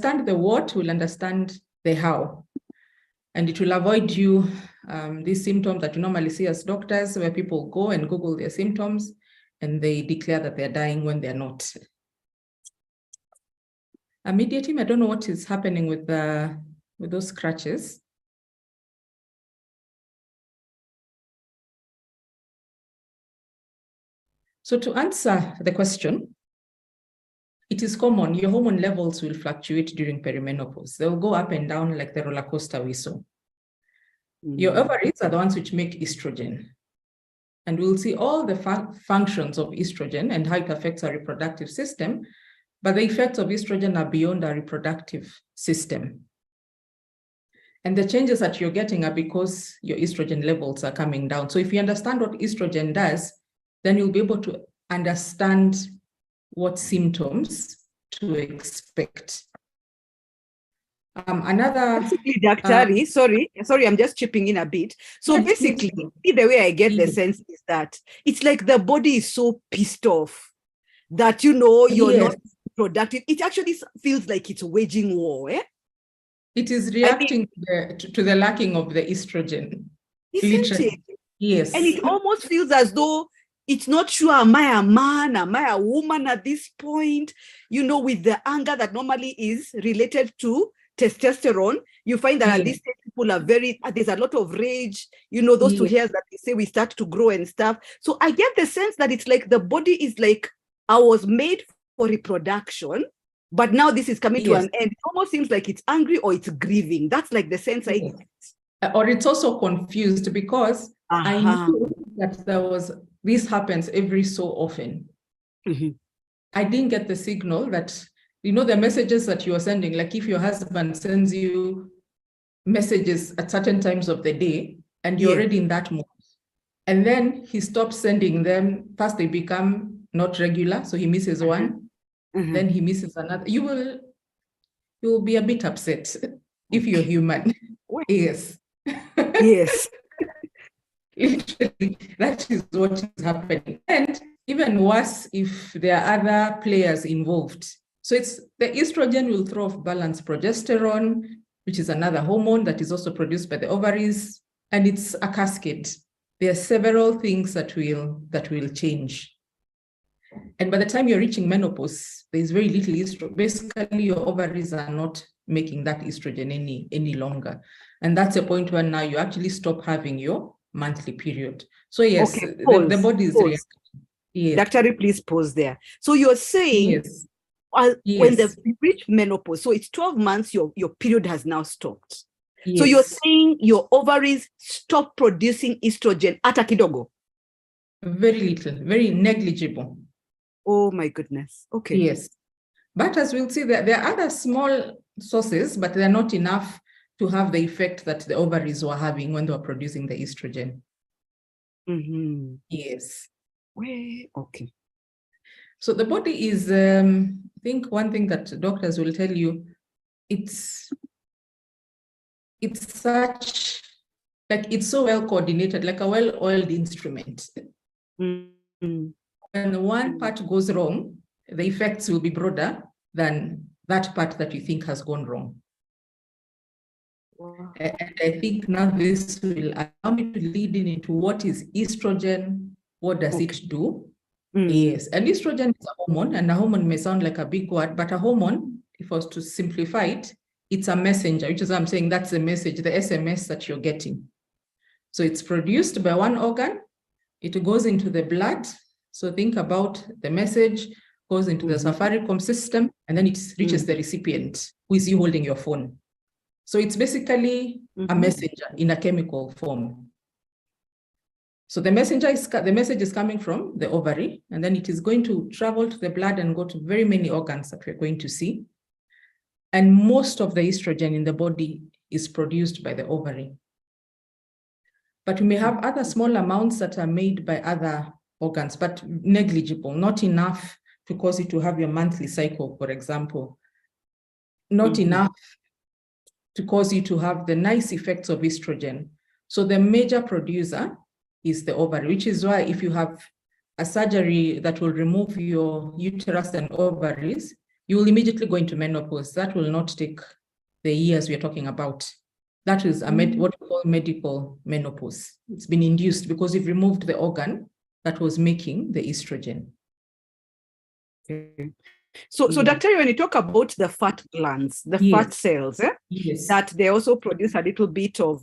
understand the what, we'll understand the how. And it will avoid you these symptoms that you normally see as doctors, where people go and Google their symptoms and they declare that they're dying when they're not. Media team, I don't know what is happening with those scratches. So to answer the question, it is common, your hormone levels will fluctuate during perimenopause. They'll go up and down like the roller coaster we saw. Your ovaries are the ones which make estrogen. And we'll see all the functions of estrogen and how it affects our reproductive system, but the effects of estrogen are beyond our reproductive system. And the changes that you're getting are because your estrogen levels are coming down. So if you understand what estrogen does, then you'll be able to understand what symptoms to expect. Basically, Dr. Sorry, I'm just chipping in a bit. So basically, the way I get the sense is that it's like the body is so pissed off that, you know, you're not productive. It actually feels like it's waging war. It is reacting to the lacking of the estrogen. Isn't it? Yes. And it almost feels as though it's not sure, am I a man, am I a woman at this point? You know, with the anger that normally is related to testosterone, you find that at this stage people are there's a lot of rage, you know, those two hairs that they say we start to grow and stuff. So I get the sense that it's like the body is like, I was made for reproduction, but now this is coming to an end. It almost seems like it's angry or it's grieving. That's like the sense I get. Or it's also confused because I knew that this happens every so often. I didn't get the signal that, you know, the messages that you are sending, like if your husband sends you messages at certain times of the day and you're already in that mode, and then he stops sending them, first they become not regular, so he misses one, then he misses another. You will be a bit upset if you're human. Yes. Yes. Literally, that is what is happening. And even worse if there are other players involved. So it's the estrogen will throw off balanced progesterone, which is another hormone that is also produced by the ovaries, and it's a cascade. There are several things that will change. And by the time you're reaching menopause, there's very little estrogen. Basically, your ovaries are not making that estrogen any longer. And that's a point where now you actually stop having your monthly period. So yes, the body is reacting. Yes. Doctor, please pause there. So you're saying when they reach menopause, so it's 12 months, your period has now stopped. Yes. So you're saying your ovaries stop producing estrogen at a kidogo? Very little, very negligible. Oh my goodness. Okay. Yes. But as we'll see, there are other small sources, but they're not enough to have the effect that the ovaries were having when they were producing the estrogen. Yes. Okay. So the body is, I think one thing that doctors will tell you, it's such, like it's so well coordinated, like a well-oiled instrument. When one part goes wrong, the effects will be broader than that part that you think has gone wrong. Wow. And I think now this will allow me to lead into what is estrogen, what does it do? Yes, and estrogen is a hormone, and a hormone may sound like a big word, but a hormone, if I was to simplify it, it's a messenger, which is what I'm saying, that's the message, the SMS that you're getting. So it's produced by one organ, it goes into the blood. So think about the message, goes into the Safaricom system, and then it reaches the recipient, who is you holding your phone. So it's basically a messenger in a chemical form. So the message is coming from the ovary, and then it is going to travel to the blood and go to very many organs that we're going to see. And most of the estrogen in the body is produced by the ovary. But we may have other small amounts that are made by other organs, but negligible, not enough to cause you to have your monthly cycle, for example. Not enough to cause you to have the nice effects of estrogen. So the major producer is the ovary, which is why if you have a surgery that will remove your uterus and ovaries, you will immediately go into menopause. That will not take the years we're talking about. That is what we call medical menopause. It's been induced because you've removed the organ that was making the estrogen. Okay. So Dr. when you talk about the fat glands, the fat cells, that they also produce a little bit of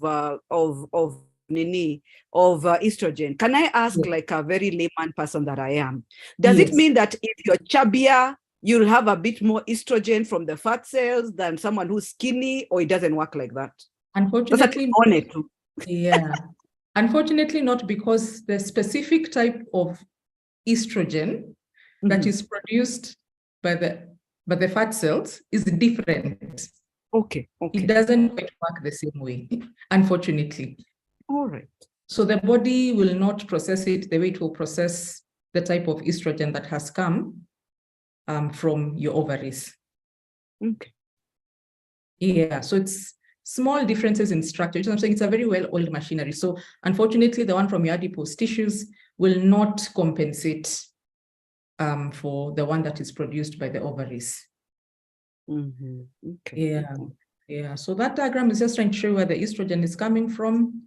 estrogen. Can I ask, like a very layman person that I am, does it mean that if you're chubbier, you'll have a bit more estrogen from the fat cells than someone who's skinny, or it doesn't work like that? Unfortunately, unfortunately not, because the specific type of estrogen that is produced by the fat cells is different. Okay. It doesn't quite work the same way, unfortunately. All right. So the body will not process it the way it will process the type of estrogen that has come from your ovaries. Okay. Yeah, so it's small differences in structure. I'm saying it's a very well-oiled machinery. So unfortunately, the one from your adipose tissues will not compensate for the one that is produced by the ovaries. Okay. Yeah. So that diagram is just trying to show where the estrogen is coming from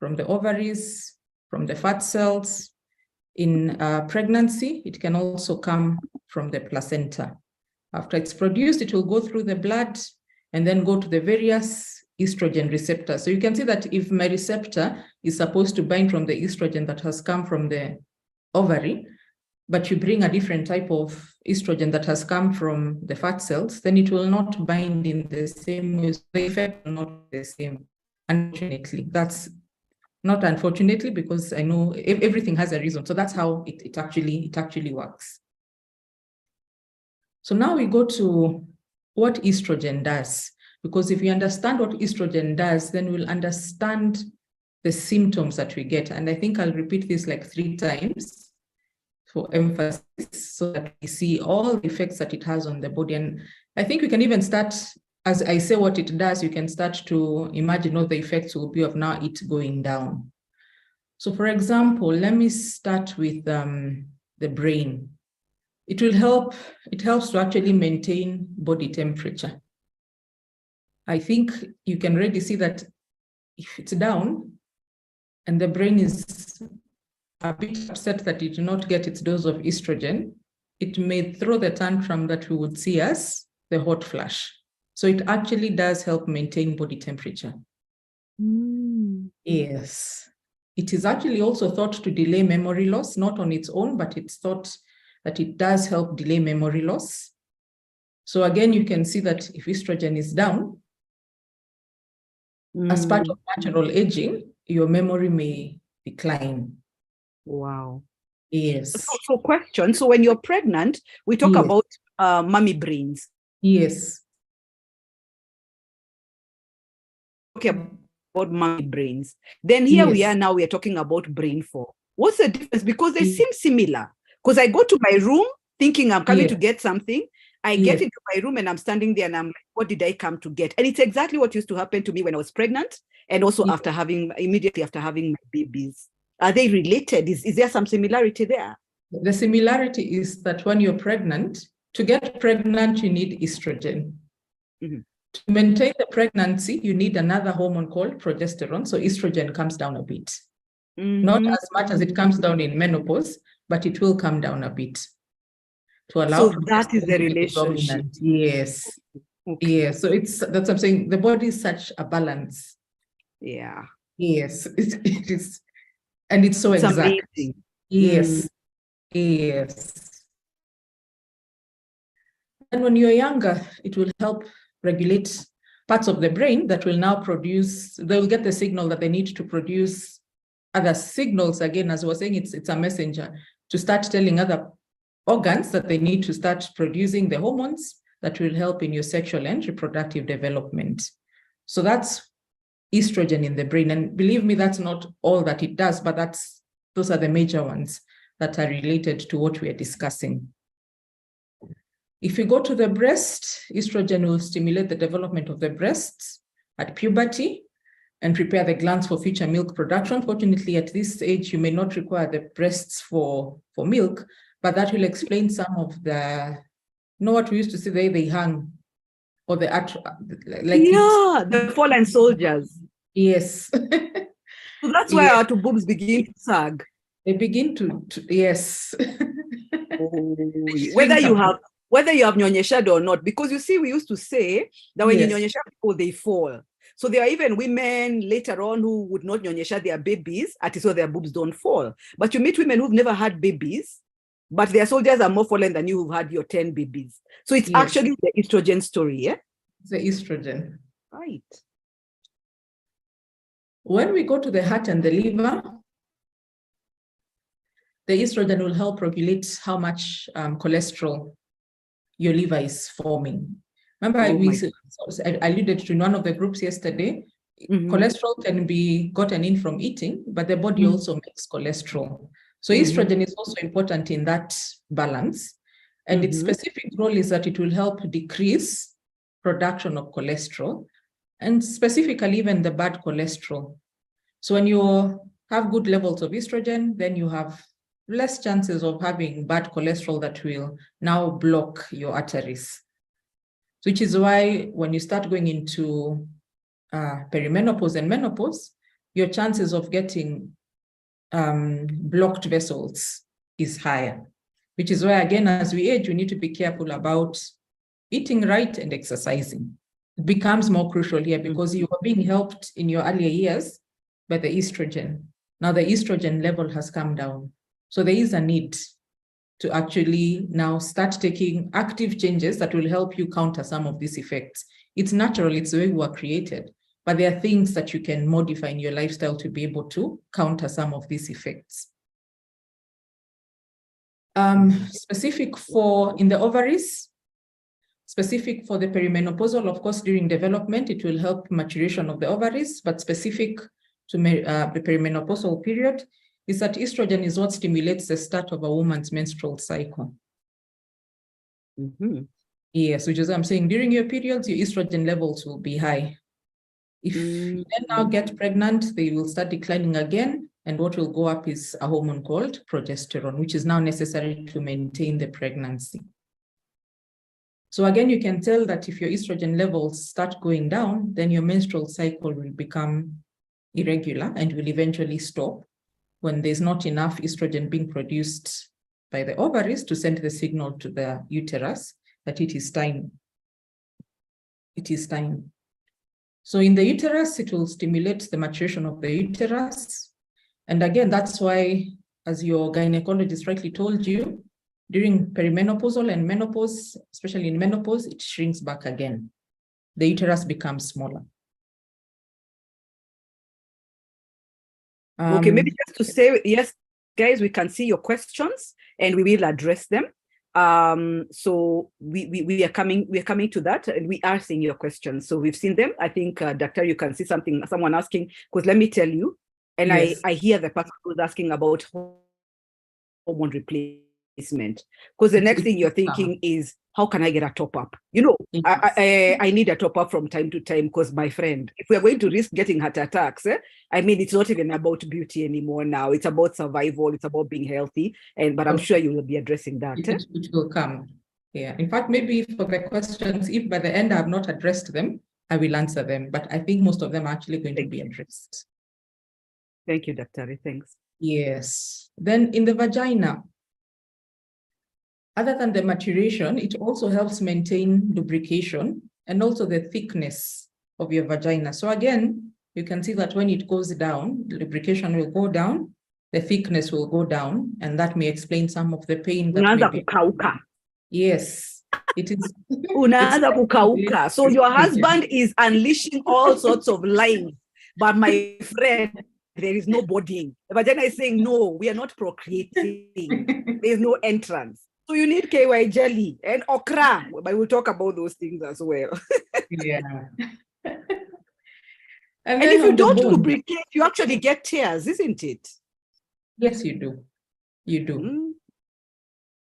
the ovaries, from the fat cells. In pregnancy, it can also come from the placenta. After it's produced, it will go through the blood and then go to the various estrogen receptors. So you can see that if my receptor is supposed to bind from the estrogen that has come from the ovary, but you bring a different type of estrogen that has come from the fat cells, then it will not bind in the same way. The effect will not be the same. Unfortunately, that's not unfortunately, because I know everything has a reason. So that's how it actually works. So now we go to what estrogen does, because if we understand what estrogen does, then we'll understand the symptoms that we get. And I think I'll repeat this like 3 times for emphasis so that we see all the effects that it has on the body. And I think we can even start, as I say what it does, you can start to imagine what the effects will be of now it going down. So for example, let me start with the brain. It helps to actually maintain body temperature. I think you can already see that if it's down and the brain is a bit upset that it did not get its dose of estrogen, it may throw the tantrum that we would see as the hot flash. So it actually does help maintain body temperature. Yes. It is actually also thought to delay memory loss, not on its own, but it's thought that it does help delay memory loss. So again, you can see that if estrogen is down, as part of natural aging, your memory may decline. Wow. Yes. So question, so when you're pregnant, we talk about mommy brains. Yes. Okay, about mommy brains. Then here we are now, we are talking about brain 4. What's the difference? Because they seem similar. Because I go to my room thinking I'm coming to get something. I get into my room and I'm standing there and I'm like, what did I come to get? And it's exactly what used to happen to me when I was pregnant and also immediately after having my babies. Are they related? Is there some similarity there? The similarity is that when you're pregnant, to get pregnant, you need estrogen. To maintain the pregnancy, you need another hormone called progesterone. So estrogen comes down a bit. Not as much as it comes down in menopause, but it will come down a bit to allow. So that is the relationship. Yes. Yes. So that's what I'm saying. The body is such a balance. Yeah. Yes. It is. And it's so exact. Amazing. Yes. Yes. And when you're younger, it will help regulate parts of the brain that will now produce, they'll get the signal that they need to produce other signals. Again, as I was saying, it's a messenger to start telling other organs that they need to start producing the hormones that will help in your sexual and reproductive development. So that's estrogen in the brain. And believe me, that's not all that it does, but those are the major ones that are related to what we are discussing. If you go to the breast, estrogen will stimulate the development of the breasts at puberty and prepare the glands for future milk production. Fortunately, at this age, you may not require the breasts for milk, but that will explain some of the You know what we used to say, they hang, or the the fallen soldiers. Yes. So that's why our two boobs begin to sag. They begin to yes. Whether you have nyonyesha or not, because you see, we used to say that when you nyonyesha people, they fall. So there are even women later on who would not nyonyesha their babies, so their boobs don't fall. But you meet women who've never had babies, but their soldiers are more fallen than you who've had your 10 babies. So it's actually the estrogen story, yeah? It's the estrogen. Right. When we go to the heart and the liver, the estrogen will help regulate how much cholesterol your liver is forming. Remember, I alluded to in one of the groups yesterday, cholesterol can be gotten in from eating, but the body also makes cholesterol. So estrogen is also important in that balance. And its specific role is that it will help decrease production of cholesterol, and specifically even the bad cholesterol. So when you have good levels of estrogen, then you have less chances of having bad cholesterol that will now block your arteries. Which is why when you start going into perimenopause and menopause, your chances of getting blocked vessels is higher. Which is why, again, as we age, we need to be careful about eating right and exercising. It becomes more crucial here because you are being helped in your earlier years by the estrogen. Now the estrogen level has come down. So there is a need to actually now start taking active changes that will help you counter some of these effects. It's natural, it's the way we were created, but there are things that you can modify in your lifestyle to be able to counter some of these effects. Specific for in the ovaries, specific for the perimenopausal, of course, during development, it will help maturation of the ovaries, but specific to the perimenopausal period is that estrogen is what stimulates the start of a woman's menstrual cycle. Yes, which is what I'm saying, during your periods, your estrogen levels will be high. If you then now get pregnant, they will start declining again, and what will go up is a hormone called progesterone, which is now necessary to maintain the pregnancy. So again, you can tell that if your estrogen levels start going down, then your menstrual cycle will become irregular and will eventually stop when there's not enough estrogen being produced by the ovaries to send the signal to the uterus that it is time. It is time. So in the uterus, it will stimulate the maturation of the uterus. And again, that's why, as your gynecologist rightly told you, during perimenopausal and menopause, especially in menopause, it shrinks back again. The uterus becomes smaller. Okay, maybe just to say, yes, guys, we can see your questions and we will address them. So we are coming to that, and we are seeing your questions. So we've seen them. I think, Doctor, you can see someone asking, because let me tell you, and yes. I hear the person who's asking about hormone replacement, because the next thing you're thinking is, how can I get a top up? You know, yes. I need a top up from time to time, because my friend, if we're going to risk getting heart attacks, I mean, it's not even about beauty anymore now. It's about survival. It's about being healthy. But I'm sure you will be addressing that. It will come. Yeah. In fact, maybe for the questions, if by the end I have not addressed them, I will answer them. But I think most of them are actually going to be addressed. Thank you, Dr. Thanks. Yes. Then in the vagina, other than the maturation, it also helps maintain lubrication and also the thickness of your vagina. So again, you can see that when it goes down, the lubrication will go down, the thickness will go down, and that may explain some of the pain that may be. Yes, it is. So your husband is unleashing all sorts of lines, but my friend, there is no bodying. The vagina is saying, no, we are not procreating. There is no entrance. So you need KY jelly and okra, but we'll talk about those things as well. Yeah. And if you don't lubricate, you actually get tears, isn't it? Yes, you do. You do.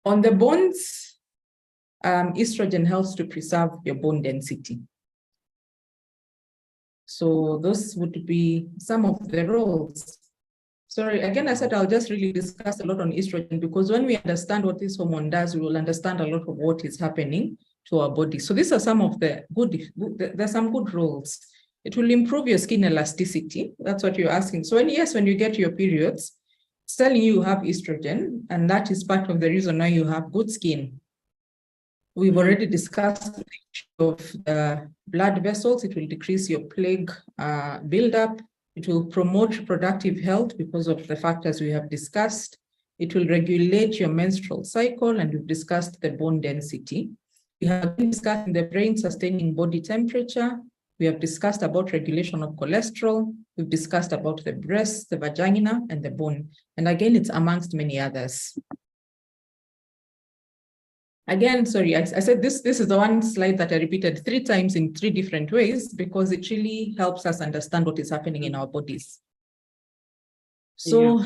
On the bones, estrogen helps to preserve your bone density. So those would be some of the roles. Sorry, again, I said I'll just really discuss a lot on estrogen, because when we understand what this hormone does, we will understand a lot of what is happening to our body. So these are some of the there's some good roles. It will improve your skin elasticity. That's what you're asking. So when you get your periods, it's telling you have estrogen, and that is part of the reason why you have good skin. We've already discussed the issue of the blood vessels. It will decrease your plaque buildup. It will promote reproductive health because of the factors we have discussed. It will regulate your menstrual cycle, and we've discussed the bone density. We have been discussing the brain sustaining body temperature. We have discussed about regulation of cholesterol. We've discussed about the breast, the vagina, and the bone. And again, it's amongst many others. Again, sorry, I said this is the one slide that I repeated 3 times in 3 different ways, because it really helps us understand what is happening in our bodies. So,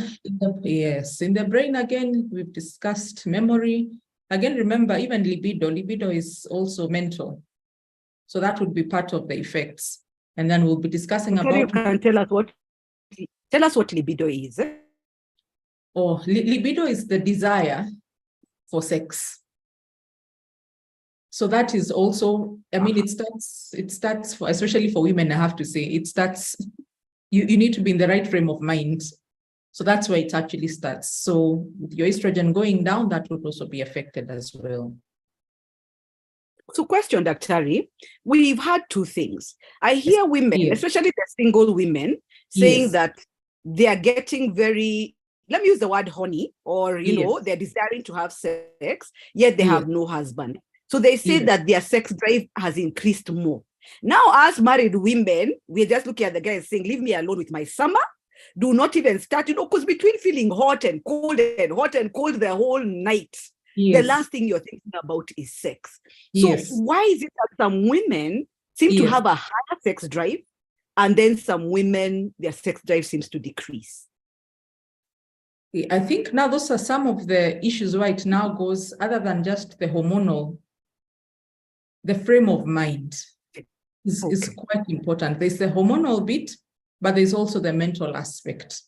yeah. In the brain, again, we've discussed memory. Again, remember, even libido is also mental. So that would be part of the effects. And then we'll be discussing about... You can tell us what libido is. Oh, libido is the desire for sex. So that is also, I mean, it starts for, especially for women, I have to say, it starts, you need to be in the right frame of mind. So that's where it actually starts. So with your estrogen going down, that would also be affected as well. So question, Daktari, we've had 2 things. I hear women, especially the single women, saying that they are getting very, let me use the word horny, or, you know, they're desiring to have sex, yet they have no husband. So they say that their sex drive has increased more. Now, as married women, we're just looking at the guy saying, leave me alone with my summer. Do not even start, you know, because between feeling hot and cold the whole night, the last thing you're thinking about is sex. So why is it that some women seem to have a higher sex drive, and then some women, their sex drive seems to decrease? I think now those are some of the issues why it now goes, other than just the hormonal, the frame of mind is quite important. There's the hormonal bit, but there's also the mental aspect.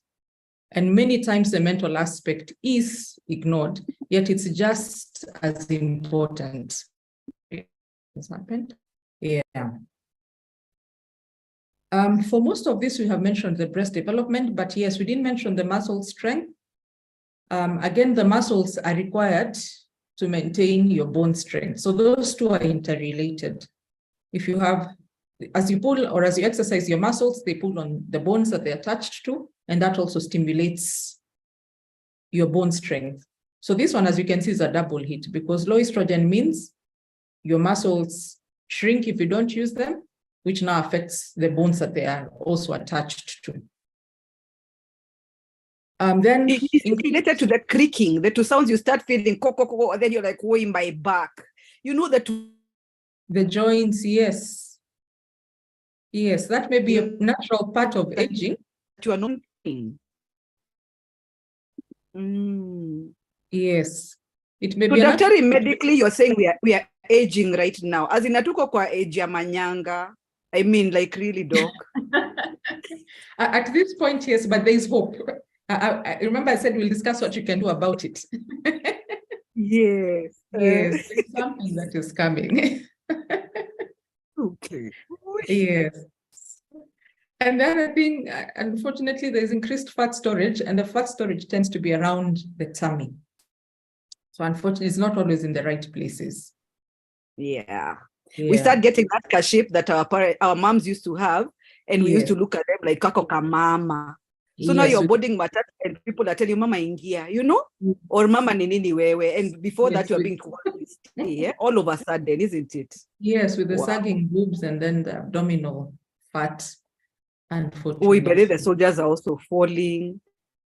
And many times the mental aspect is ignored, yet it's just as important. What's happened? Yeah. For most of this, we have mentioned the breast development, but yes, we didn't mention the muscle strength. Again, the muscles are required to maintain your bone strength. So those 2 are interrelated. If you have, as you pull or as you exercise your muscles, they pull on the bones that they're attached to, and that also stimulates your bone strength. So this one, as you can see, is a double hit, because low estrogen means your muscles shrink if you don't use them, which now affects the bones that they are also attached to. Then it's related to the creaking, the 2 sounds you start feeling, and then you're like, oh, in my back. You know that the joints, yes, that may be a natural part of aging. You are not. Yes, it may so be. Doctor, medically, you're saying we are aging right now. As in atuko kwa age ya manyanga. I mean, like really, doc. At this point, yes, but there is hope. I remember I said we'll discuss what you can do about it. Yes. Yes, there's something that is coming. Okay. Yes. And then I think, unfortunately, there's increased fat storage, and the fat storage tends to be around the tummy. So unfortunately, it's not always in the right places. Yeah. We start getting that kaship that our moms used to have, and we used to look at them like kako kamama. So now you're boarding matatu and people are telling you, Mama Ingia, you know, or Mama Ninini Wewe. And before that, you're being told, all of a sudden, isn't it? Yes, with the sagging boobs and then the abdominal fat. Unfortunately. Oh, but the soldiers are also falling.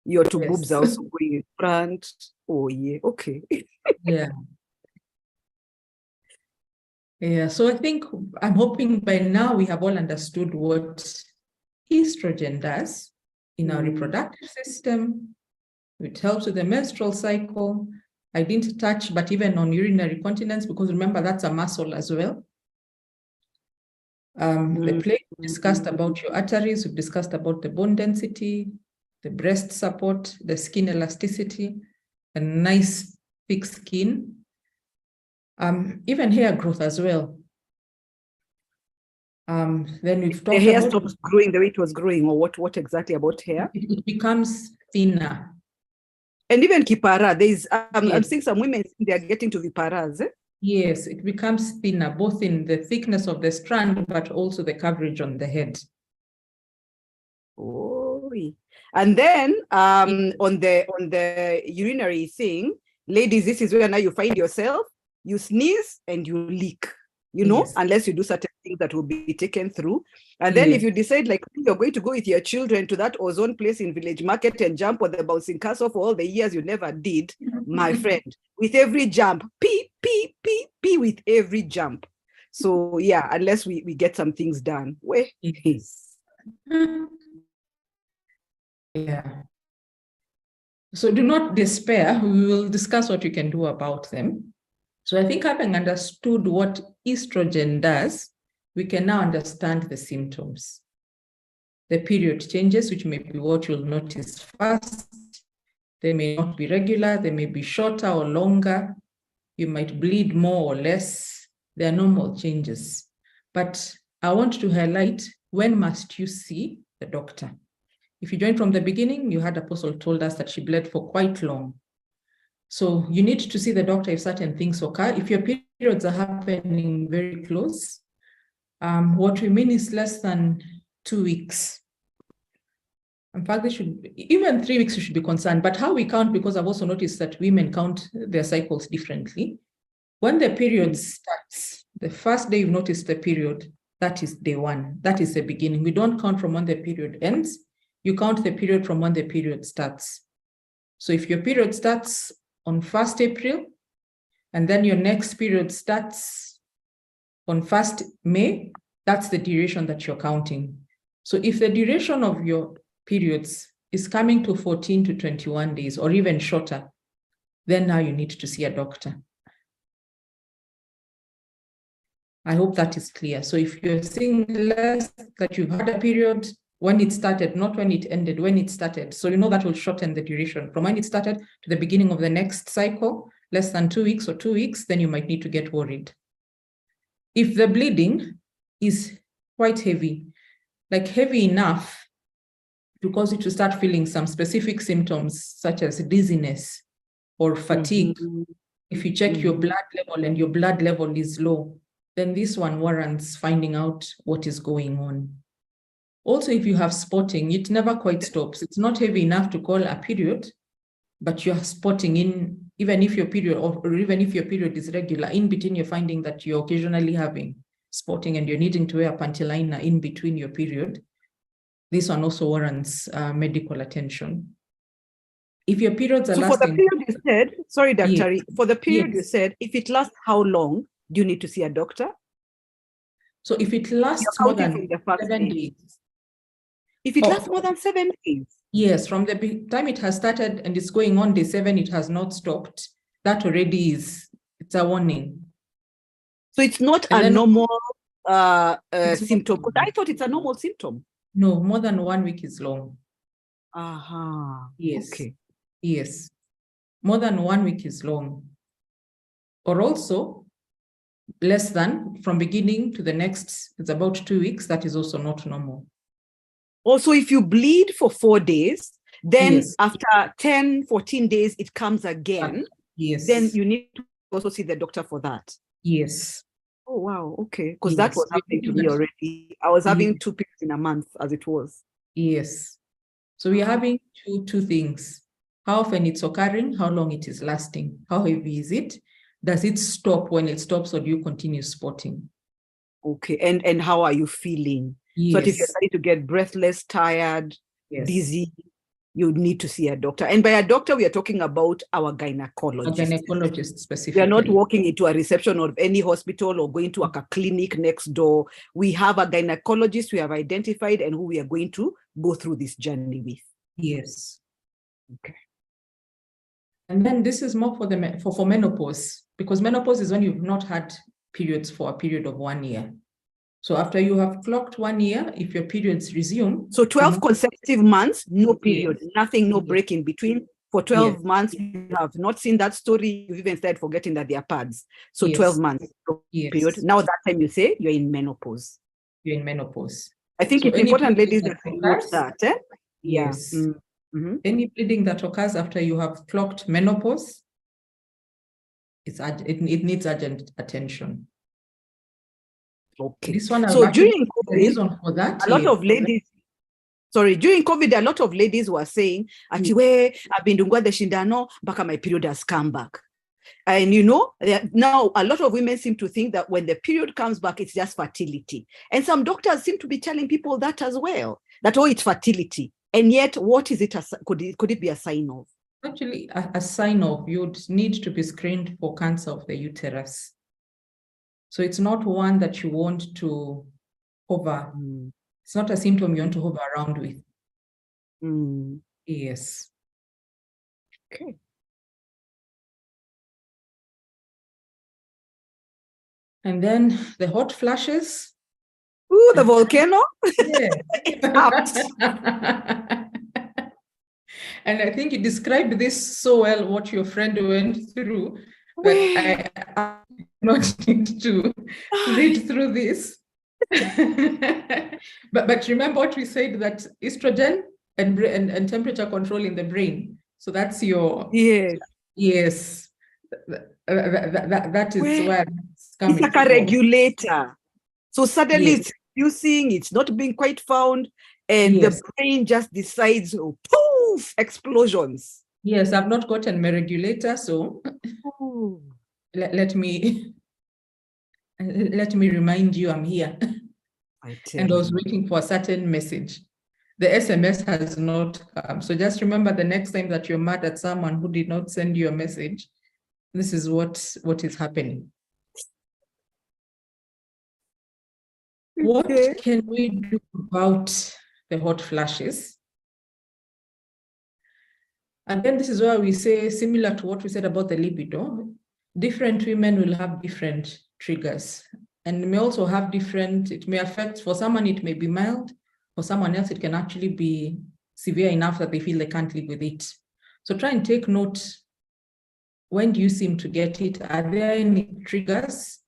Your 2 boobs are also going in front. Oh, yeah. Okay. Yeah. So I think I'm hoping by now we have all understood what estrogen does in our reproductive system. It helps with the menstrual cycle. I didn't touch, but even on urinary continence, because remember, that's a muscle as well. The plate, we discussed about your arteries, we've discussed about the bone density, the breast support, the skin elasticity, a nice thick skin, even hair growth as well. Then we've talked the hair about stops growing the way it was growing, or what exactly about hair? it becomes thinner. And even kipara, there's I'm Yes. seeing some women, they are getting to viparas. Yes, it becomes thinner, both in the thickness of the strand, but also the coverage on the head. Oh, and then on the urinary thing, ladies, this is where now you find yourself, you sneeze and you leak, you know, Yes. unless you do certain things that will be taken through. And then if you decide like you're going to go with your children to that ozone place in Village Market and jump on the bouncing castle for all the years you never did, my friend, with every jump, pee, pee, pee, pee with every jump. So yeah, unless we get some things done. Yes. Yeah. So do not despair. We will discuss what you can do about them. So I think having understood what estrogen does, we can now understand the symptoms. The period changes, which may be what you'll notice first. They may not be regular, they may be shorter or longer. You might bleed more or less. They are normal changes. But I want to highlight, when must you see the doctor? If you joined from the beginning, you had Apostle told us that she bled for quite long. So you need to see the doctor if certain things occur. If your periods are happening very close, what we mean is less than 2 weeks. In fact, they should, even 3 weeks, you should be concerned. But how we count, because I've also noticed that women count their cycles differently. When the period starts, the first day you've noticed the period, that is day 1. That is the beginning. We don't count from when the period ends. You count the period from when the period starts. So if your period starts on 1st April, and then your next period starts on 1st May, that's the duration that you're counting. So if the duration of your periods is coming to 14 to 21 days, or even shorter, then now you need to see a doctor. I hope that is clear. So if you're seeing less, that you've had a period when it started, not when it ended, when it started. So you know that will shorten the duration. From when it started to the beginning of the next cycle, less than 2 weeks or 2 weeks, then you might need to get worried. If the bleeding is quite heavy, like heavy enough to cause you to start feeling some specific symptoms, such as dizziness or fatigue, if you check your blood level and your blood level is low, then this one warrants finding out what is going on. Also, if you have spotting, it never quite stops. It's not heavy enough to call a period, but you're spotting in, even if your period, or even if your period is regular, in between you're finding that you're occasionally having spotting and you're needing to wear a panty liner in between your period. This one also warrants medical attention. If your periods are lasting... So for the period you said, sorry, Dr. Yes. For the period Yes. you said, if it lasts how long, do you need to see a doctor? So if it lasts more than 7 days. If it lasts more than 7 days? Yes, from the time it has started and it's going on day 7, it has not stopped. That already is, it's a warning. So it's not a normal symptom, because I thought it's a normal symptom. No, more than 1 week is long. Yes. Okay. Yes. More than 1 week is long. Or also, less than, from beginning to the next, it's about 2 weeks. That is also not normal. Also, if you bleed for 4 days, then after 10, 14 days, it comes again. Yes. Then you need to also see the doctor for that. Yes. Oh, wow. Okay. Because that was happening to me already. I was having 2 periods in a month as it was. Yes. So we are having two things. How often it's occurring, how long it is lasting, how heavy is it? Does it stop when it stops, or do you continue spotting? Okay. And how are you feeling? Yes. So that if you're starting to get breathless, tired, dizzy, you need to see a doctor. And by a doctor, we are talking about our gynecologist. A gynecologist specifically. We are not walking into a reception of any hospital or going to a clinic next door. We have a gynecologist we have identified and who we are going to go through this journey with. Yes. Okay. And then this is more for menopause, because menopause is when you've not had periods for a period of 1 year. So after you have clocked 1 year, if your periods resume. So 12 consecutive months, no period, nothing, no Yes. break in between. For 12 months, you have not seen that story. You've even started forgetting that they are pads. So 12 months, no period. Now that time you say you're in menopause. You're in menopause. I think it's important, ladies, that we note that. Yes. Any bleeding that occurs after you have clocked menopause, it needs urgent attention. Okay. This one, so during COVID, the reason for that, a lot of ladies, during COVID, a lot of ladies were saying, Atiwe, I've been doing the shindano, but my period has come back. And now a lot of women seem to think that when the period comes back, it's just fertility. And some doctors seem to be telling people that as well, that, oh, it's fertility. And yet, what is it? Could it be a sign of? Actually, a sign of you'd need to be screened for cancer of the uterus. So it's not one that you want to hover. It's not a symptom you want to hover around with. Yes. Okay. And then the hot flashes. Ooh, the volcano. Yeah. And I think you described this so well, what your friend went through, that I not need to read through this. but remember what we said, that estrogen and temperature control in the brain. So that's your yes. That is where it's coming. It's like a regulator. So suddenly it's reducing, it's not being quite found, and the brain just decides, poof, explosions. Yes, I've not gotten my regulator, so let me remind you I'm here. And I was waiting for a certain message. The SMS has not come. So just remember, the next time that you're mad at someone who did not send you a message, this is what is happening. What can we do about the hot flashes? Again, this is where we say, similar to what we said about the libido, different women will have different triggers, and may also have different, it may affect, for someone it may be mild, for someone else it can actually be severe enough that they feel they can't live with it. So try and take note, when do you seem to get it? Are there any triggers?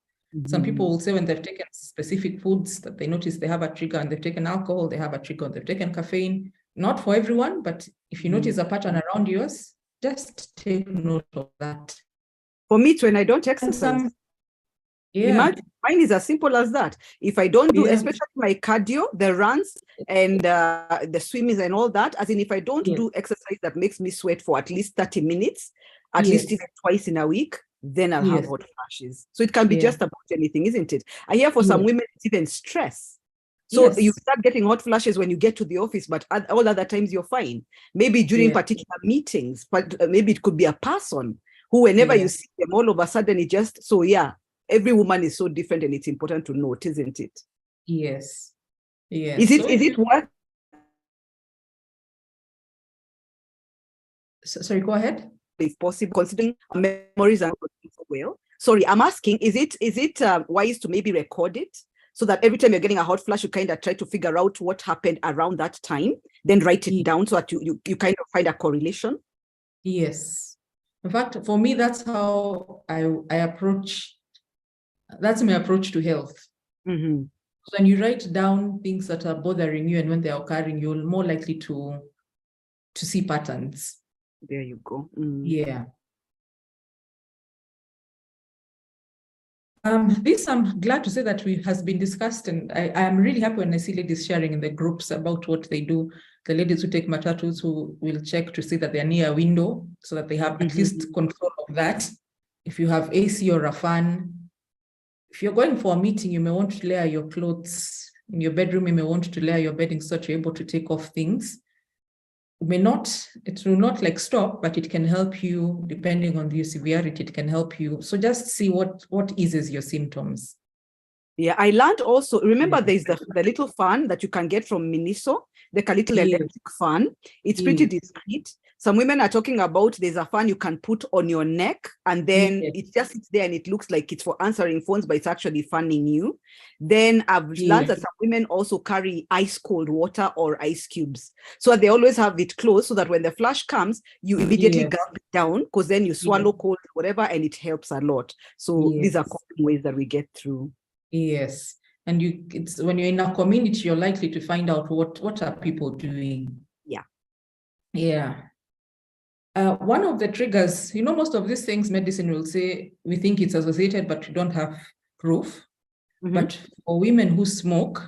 Some people will say when they've taken specific foods that they notice they have a trigger, and they've taken alcohol, they have a trigger, and they've taken caffeine. Not for everyone, but if you notice a pattern around yours, just take note of that. For me, it's when I don't exercise. Imagine, mine is as simple as that. If I don't do, especially my cardio, the runs and the swimmings and all that, as in if I don't do exercise that makes me sweat for at least 30 minutes, at least even twice in a week, then I'll have hot flashes. So it can be just about anything, isn't it? I hear for some women, it's even stress. So you start getting hot flashes when you get to the office, but all other times you're fine. Maybe during particular meetings, but maybe it could be a person who, whenever you see them, all of a sudden it just, every woman is so different, and it's important to note, isn't it? Yes. Is it worth? Sorry, go ahead. If possible, considering our memories are not so well. Sorry, I'm asking, is it wise to maybe record it, so that every time you're getting a hot flash, you kind of try to figure out what happened around that time, then write it down so that you kind of find a correlation? Yes. In fact, for me, that's how I approach, that's my approach to health. So when you write down things that are bothering you and when they're occurring, you're more likely to see patterns. There you go. Yeah. This, I'm glad to say that has been discussed, and I'm really happy when I see ladies sharing in the groups about what they do. The ladies who take matatus, who will check to see that they're near a window so that they have at least control of that. If you have AC or a fan, if you're going for a meeting, you may want to layer your clothes. In your bedroom, you may want to layer your bedding so that you're able to take off things. It will not like stop, but it can help you depending on the severity. It can help you. So just see what eases your symptoms. Yeah, I learned also, remember there's the little fan that you can get from Miniso, like a little electric fan. It's pretty discreet. some women are talking about there's a fan you can put on your neck, and then Yes. it just sits there and it looks like it's for answering phones, but it's actually fanning you. Then I've learned that some women also carry ice cold water or ice cubes. So they always have it close so that when the flash comes, you immediately gulp it down, because then you swallow cold, whatever, and it helps a lot. So these are common ways that we get through. Yes. And it's when you're in a community, you're likely to find out what are people doing. Yeah. One of the triggers, most of these things medicine will say we think it's associated, but we don't have proof. But for women who smoke,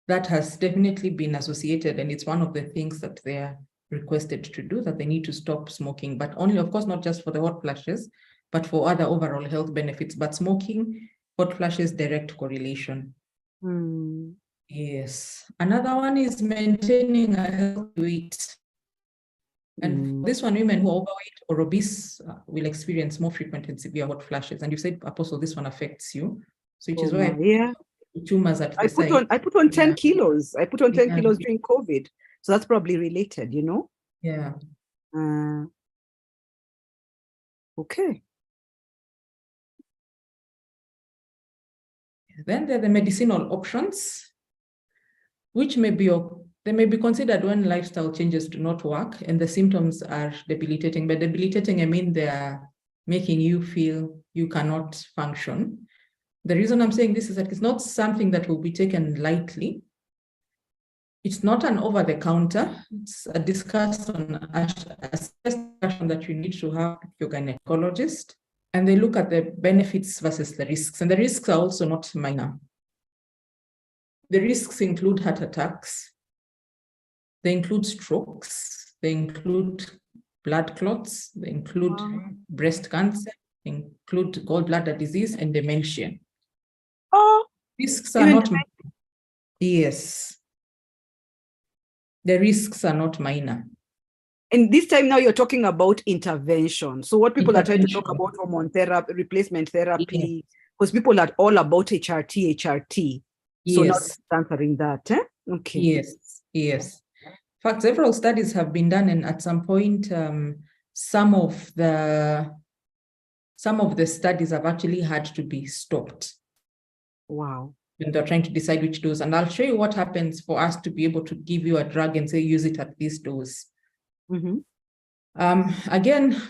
that has definitely been associated, and it's one of the things that they're requested to do, that they need to stop smoking, but only, of course, not just for the hot flashes, but for other overall health benefits. But smoking, hot flashes, direct correlation. Yes. Another one is maintaining a healthy weight. And this one, women who are overweight or obese will experience more frequent and severe hot flashes. And you said, Apostle, this one affects you. So which is why tumors at the site. I put on 10 kilos. I put on 10 kilos during COVID. So that's probably related, Yeah. Okay. Then there are the medicinal options, which may be considered when lifestyle changes do not work and the symptoms are debilitating. By debilitating, I mean they are making you feel you cannot function. The reason I'm saying this is that it's not something that will be taken lightly. It's not an over-the-counter. It's a discussion that you need to have with your gynecologist. And they look at the benefits versus the risks. And the risks are also not minor. The risks include heart attacks. They include strokes. They include blood clots. They include breast cancer. They include gallbladder disease and dementia. Risks are not minor. Yes. The risks are not minor. And this time now you're talking about intervention. So what people are trying to talk about hormone therapy, replacement therapy, because people are all about HRT. So not answering that. Okay. Yes. In fact, several studies have been done, and at some point, some of the studies have actually had to be stopped. Wow. When they're trying to decide which dose. And I'll show you what happens for us to be able to give you a drug and say, use it at this dose. Again,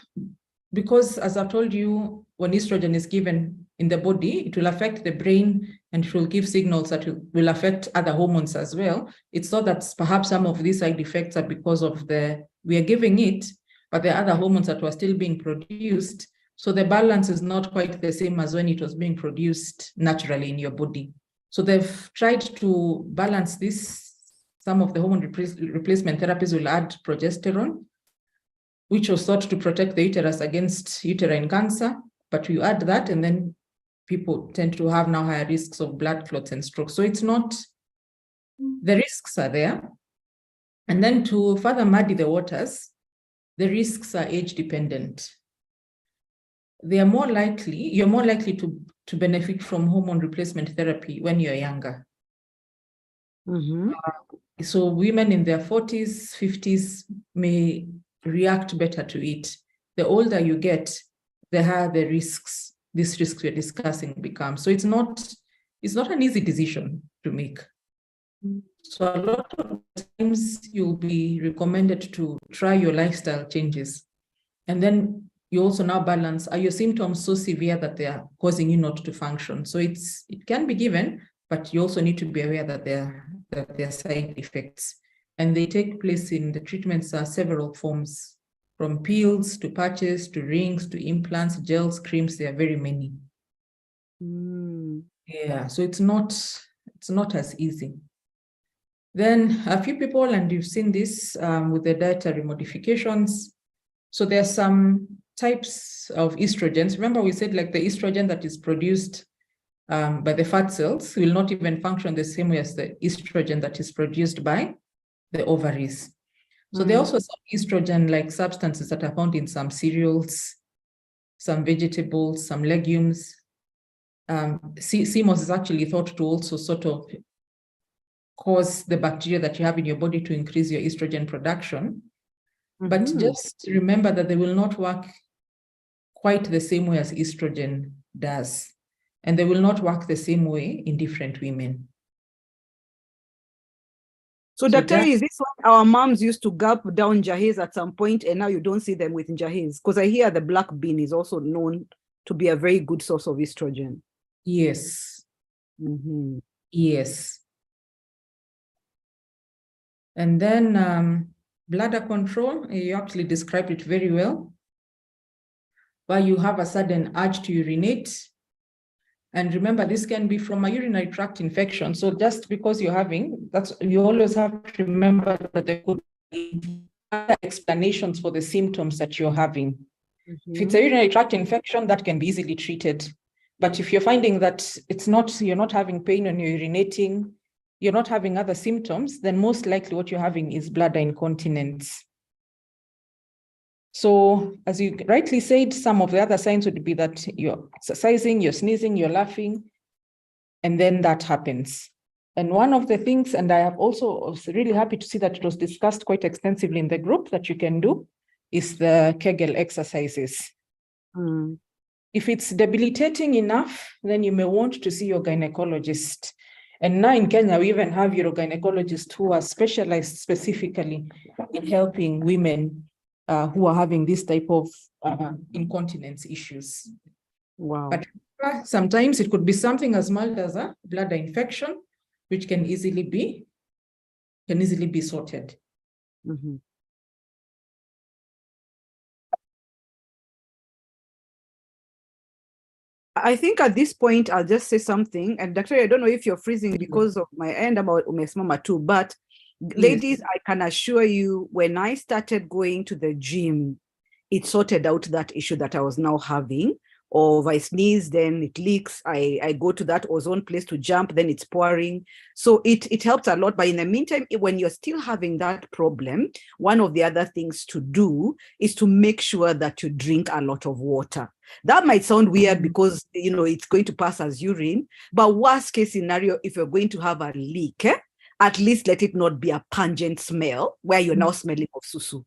because as I've told you, when estrogen is given in the body, it will affect the brain and it will give signals that will affect other hormones as well. It's not that perhaps some of these side effects are because of we are giving it, but there are other hormones that were still being produced. So the balance is not quite the same as when it was being produced naturally in your body. So they've tried to balance this. Some of the hormone replacement therapies will add progesterone, which was thought to protect the uterus against uterine cancer. But you add that, and then people tend to have now higher risks of blood clots and stroke. So it's not, the risks are there. And then to further muddy the waters, the risks are age dependent. You're more likely to benefit from hormone replacement therapy when you're younger. So women in their 40s, 50s may react better to it. The older you get, the higher the risks, these risks we're discussing become. So it's not an easy decision to make. So a lot of times you'll be recommended to try your lifestyle changes. And then you also now balance, are your symptoms so severe that they are causing you not to function? So it can be given, but you also need to be aware that there are side effects. And they take place in the treatments are several forms, from pills to patches to rings to implants, gels, creams. There are very many. Yeah, so it's not as easy. Then a few people, and you've seen this with the dietary modifications. So there are some types of estrogens. Remember we said like the estrogen that is produced by the fat cells will not even function the same way as the estrogen that is produced by the ovaries. So there are also some estrogen-like substances that are found in some cereals, some vegetables, some legumes. CMOS is actually thought to also sort of cause the bacteria that you have in your body to increase your estrogen production. But just remember that they will not work quite the same way as estrogen does. And they will not work the same way in different women. So Dr. Is this what our moms used to gulp down jahiz at some point, and now you don't see them with jahiz? Because I hear the black bean is also known to be a very good source of estrogen. Yes. Yes. And then bladder control, you actually described it very well, where you have a sudden urge to urinate. And remember, this can be from a urinary tract infection. So just because you're having, you always have to remember that there could be other explanations for the symptoms that you're having. If it's a urinary tract infection, that can be easily treated. But if you're finding that you're not having pain when you're urinating, you're not having other symptoms, then most likely what you're having is bladder incontinence. So as you rightly said, some of the other signs would be that you're exercising, you're sneezing, you're laughing, and then that happens. And one of the things, and I was really happy to see that it was discussed quite extensively in the group that you can do, is the Kegel exercises. If it's debilitating enough, then you may want to see your gynecologist. And now in Kenya, we even have urogynecologists who are specialized specifically in helping women who are having this type of incontinence issues. Wow. But sometimes it could be something as mild as a bladder infection, which can easily be sorted. I think at this point, I'll just say something. And Dr. I don't know if you're freezing because of my end about umesimama too, but ladies, I can assure you, when I started going to the gym, it sorted out that issue that I was now having. Or if I sneeze, then it leaks. I go to that ozone place to jump, then it's pouring. So it helps a lot. But in the meantime, when you're still having that problem, one of the other things to do is to make sure that you drink a lot of water. That might sound weird because, it's going to pass as urine. But worst case scenario, if you're going to have a leak, at least let it not be a pungent smell where you're now smelling of susu.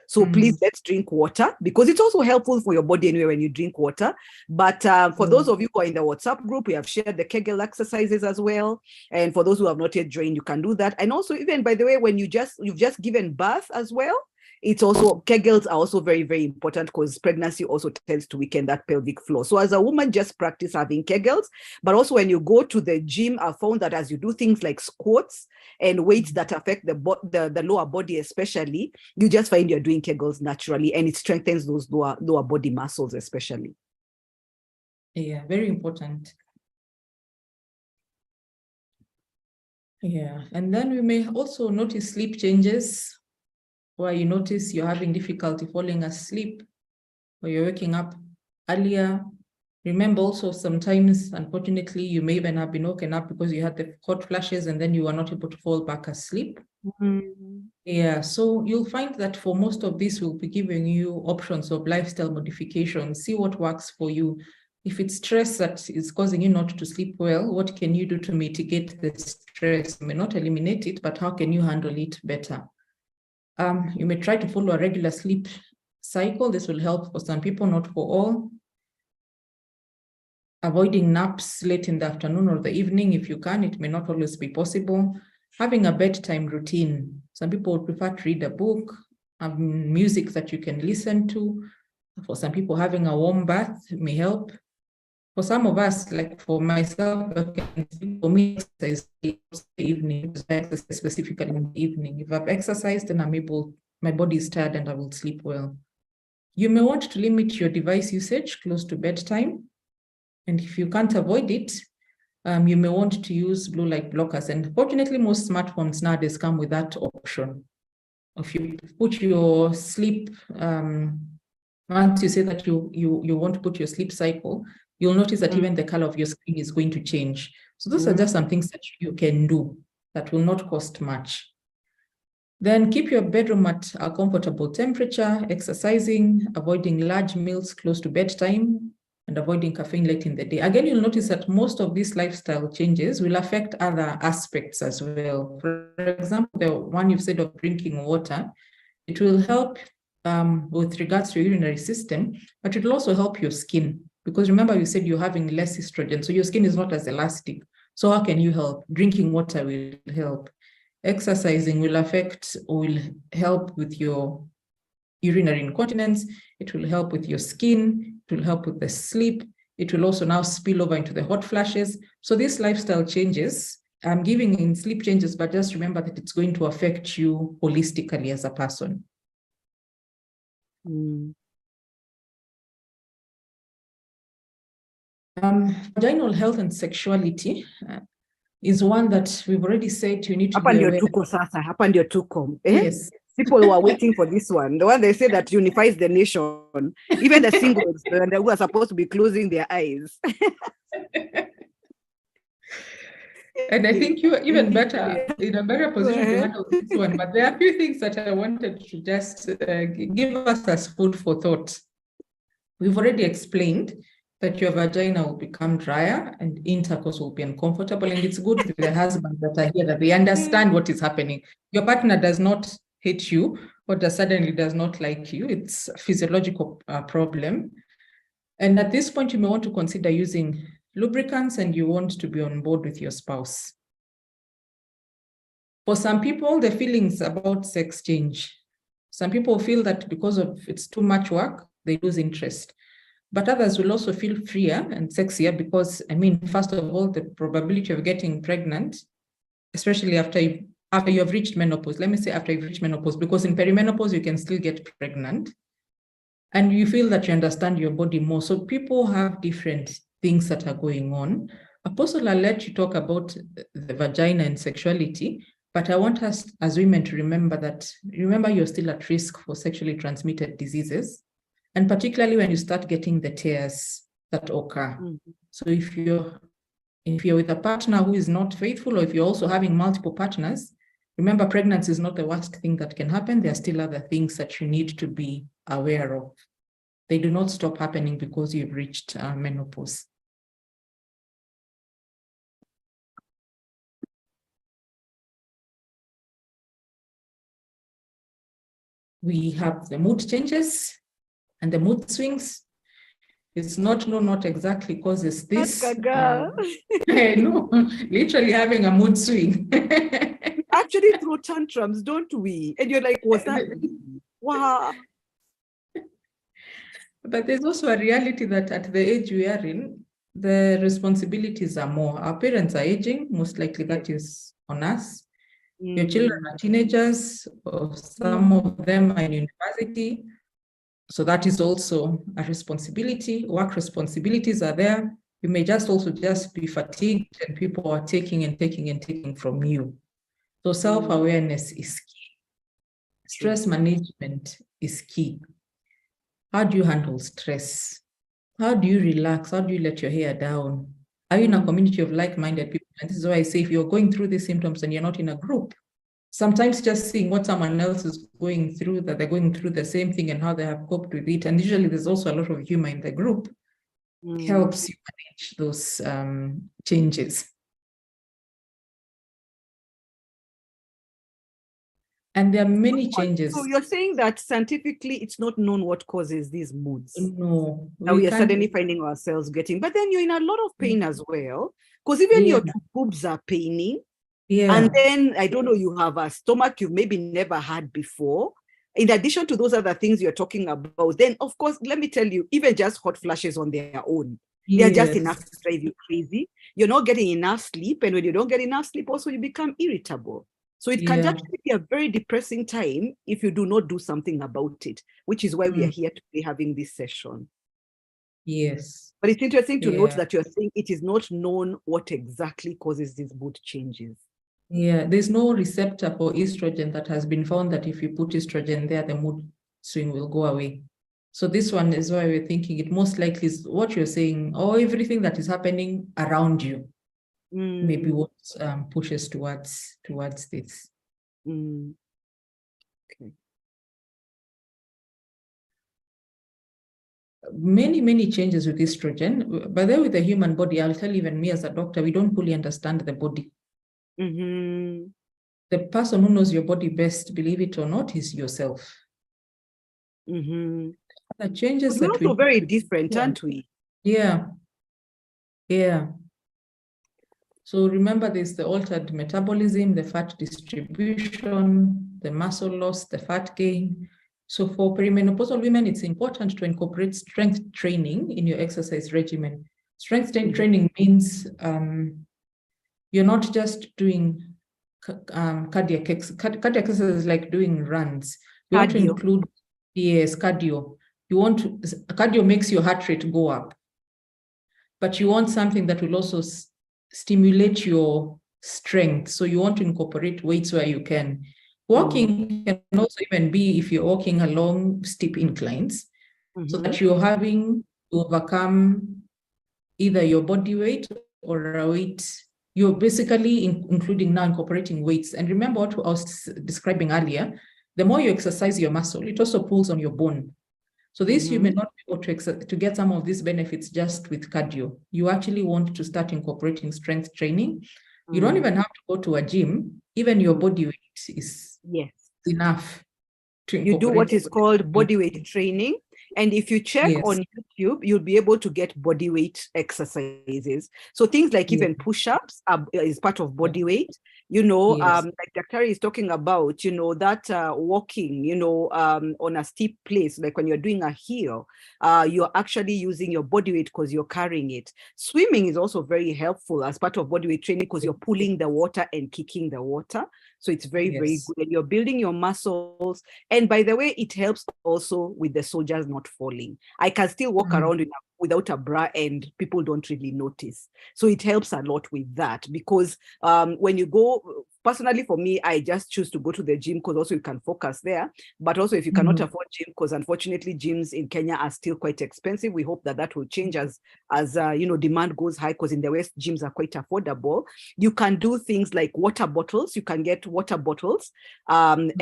So please, let's drink water, because it's also helpful for your body anyway when you drink water. But for those of you who are in the WhatsApp group, we have shared the Kegel exercises as well. And for those who have not yet joined, you can do that. And also, even by the way, when you've just given birth as well, it's also, Kegels are also very, very important because pregnancy also tends to weaken that pelvic floor. So as a woman, just practice having Kegels. But also when you go to the gym, I found that as you do things like squats and weights that affect the lower body especially, you just find you're doing Kegels naturally, and it strengthens those lower body muscles especially. Yeah, very important. Yeah, and then we may also notice sleep changes, where you notice you're having difficulty falling asleep, or you're waking up earlier. Remember also, sometimes, unfortunately, you may even have been woken up because you had the hot flashes and then you were not able to fall back asleep. Yeah, so you'll find that for most of this, we'll be giving you options of lifestyle modifications. See what works for you. If it's stress that is causing you not to sleep well, what can you do to mitigate the stress? You may not eliminate it, but how can you handle it better? You may try to follow a regular sleep cycle. This will help for some people, not for all. Avoiding naps late in the afternoon or the evening, if you can. It may not always be possible. Having a bedtime routine. Some people would prefer to read a book, have music that you can listen to. For some people, having a warm bath may help. For some of us, like for myself, for me, exercise in the evening, specifically in the evening. If I've exercised, then my body is tired and I will sleep well. You may want to limit your device usage close to bedtime. And if you can't avoid it, you may want to use blue light blockers. And fortunately, most smartphones nowadays come with that option. If you put your sleep, once you say that you want to put your sleep cycle, you'll notice that even the color of your screen is going to change. So those are just some things that you can do that will not cost much. Then keep your bedroom at a comfortable temperature, exercising, avoiding large meals close to bedtime, and avoiding caffeine late in the day. Again, you'll notice that most of these lifestyle changes will affect other aspects as well. For example, the one you've said of drinking water, it will help with regards to your urinary system, but it will also help your skin. Because remember, you said you're having less estrogen, so your skin is not as elastic. So how can you help? Drinking water will help. Exercising will affect or will help with your urinary incontinence. It will help with your skin. It will help with the sleep. It will also now spill over into the hot flashes. So these lifestyle changes, I'm giving in sleep changes, but just remember that it's going to affect you holistically as a person. Vaginal health and sexuality is one that we've already said you need to be aware. Yes. People were waiting for this one. The one they say that unifies the nation. Even the singles who are supposed to be closing their eyes. And I think you're even better, in a better position to handle this one. But there are a few things that I wanted to just give us as food for thought. We've already explained that your vagina will become drier and intercourse will be uncomfortable. And it's good with the husbands that are here that they understand what is happening. Your partner does not hate you or suddenly does not like you. It's a physiological problem. And at this point, you may want to consider using lubricants and you want to be on board with your spouse. For some people, the feelings about sex change. Some people feel that because of it's too much work, they lose interest. But others will also feel freer and sexier because, I mean, first of all, the probability of getting pregnant, especially after you have reached menopause, let me say after you've reached menopause, because in perimenopause, you can still get pregnant. And you feel that you understand your body more. So people have different things that are going on. Apostle, I'll let you talk about the vagina and sexuality, but I want us as women to remember you're still at risk for sexually transmitted diseases, and particularly when you start getting the tears that occur. So if you're with a partner who is not faithful, or if you're also having multiple partners, remember pregnancy is not the worst thing that can happen. There are still other things that you need to be aware of. They do not stop happening because you've reached menopause. We have the mood changes and the mood swings. It's not exactly causes this. I know, literally having a mood swing. Actually throw tantrums, don't we? And you're like, what's that? Wow. But there's also a reality that at the age we are in, the responsibilities are more. Our parents are aging, most likely that is on us. Your children are teenagers, or some of them are in university. So that is also a responsibility. Work responsibilities are there. You may also be fatigued and people are taking from you. So self-awareness is key. Stress management is key. How do you handle stress? How do you relax? How do you let your hair down? Are you in a community of like-minded people? And this is why I say if you're going through these symptoms and you're not in a group, sometimes just seeing what someone else is going through, that they're going through the same thing and how they have coped with it. And usually there's also a lot of humor in the group, helps you manage those changes. And there are many changes. So you're saying that scientifically it's not known what causes these moods? No. Now we are suddenly finding ourselves getting, but then you're in a lot of pain as well, because even your two boobs are paining. Yeah. And then, I don't know, you have a stomach you've maybe never had before. In addition to those other things you're talking about, then of course, let me tell you, even just hot flashes on their own, they're just enough to drive you crazy. You're not getting enough sleep. And when you don't get enough sleep, also you become irritable. So it can actually be a very depressing time if you do not do something about it, which is why we are here today having this session. Yes. But it's interesting to note that you're saying it is not known what exactly causes these mood changes. Yeah, there's no receptor for estrogen that has been found that if you put estrogen there, the mood swing will go away. So this one is why we're thinking it most likely is what you're saying, or everything that is happening around you. Maybe what pushes towards this. Okay. Many changes with estrogen. But then with the human body, I'll tell even me as a doctor, we don't fully understand the body. The person who knows your body best, believe it or not, is yourself. Mm-hmm. The changes We're that also very different, aren't we? Yeah. Yeah. So remember, there's the altered metabolism, the fat distribution, the muscle loss, the fat gain. So for perimenopausal women, it's important to incorporate strength training in your exercise regimen. Strength training means you're not just doing cardiac exercises like doing runs. You want to include, yes, cardio. Cardio makes your heart rate go up, but you want something that will also stimulate your strength. So you want to incorporate weights where you can. Walking can also even be if you're walking along steep inclines, so that you're having to overcome either your body weight or a weight. You're basically including now incorporating weights. And remember what I was describing earlier, the more you exercise your muscle, it also pulls on your bone. So this, you may not be able to get some of these benefits just with cardio. You actually want to start incorporating strength training. You don't even have to go to a gym. Even your body weight is enough to incorporate. You do what is called body weight training. And if you check on YouTube, you'll be able to get body weight exercises. So things like even push-ups is part of body weight. You know, like Dr. is talking about, you know, that walking, you know, on a steep place, like when you're doing a hill, you're actually using your body weight because you're carrying it. Swimming is also very helpful as part of body weight training because you're pulling the water and kicking the water. So it's very, very good. And you're building your muscles. And by the way, it helps also with the soldiers not falling. I can still walk around without a bra and people don't really notice. So it helps a lot with that because when you go, personally for me, I just choose to go to the gym because also you can focus there. But also if you cannot afford gym, because unfortunately gyms in Kenya are still quite expensive. We hope that that will change as you know, demand goes high, because in the West, gyms are quite affordable. You can do things like water bottles. You can get water bottles. And,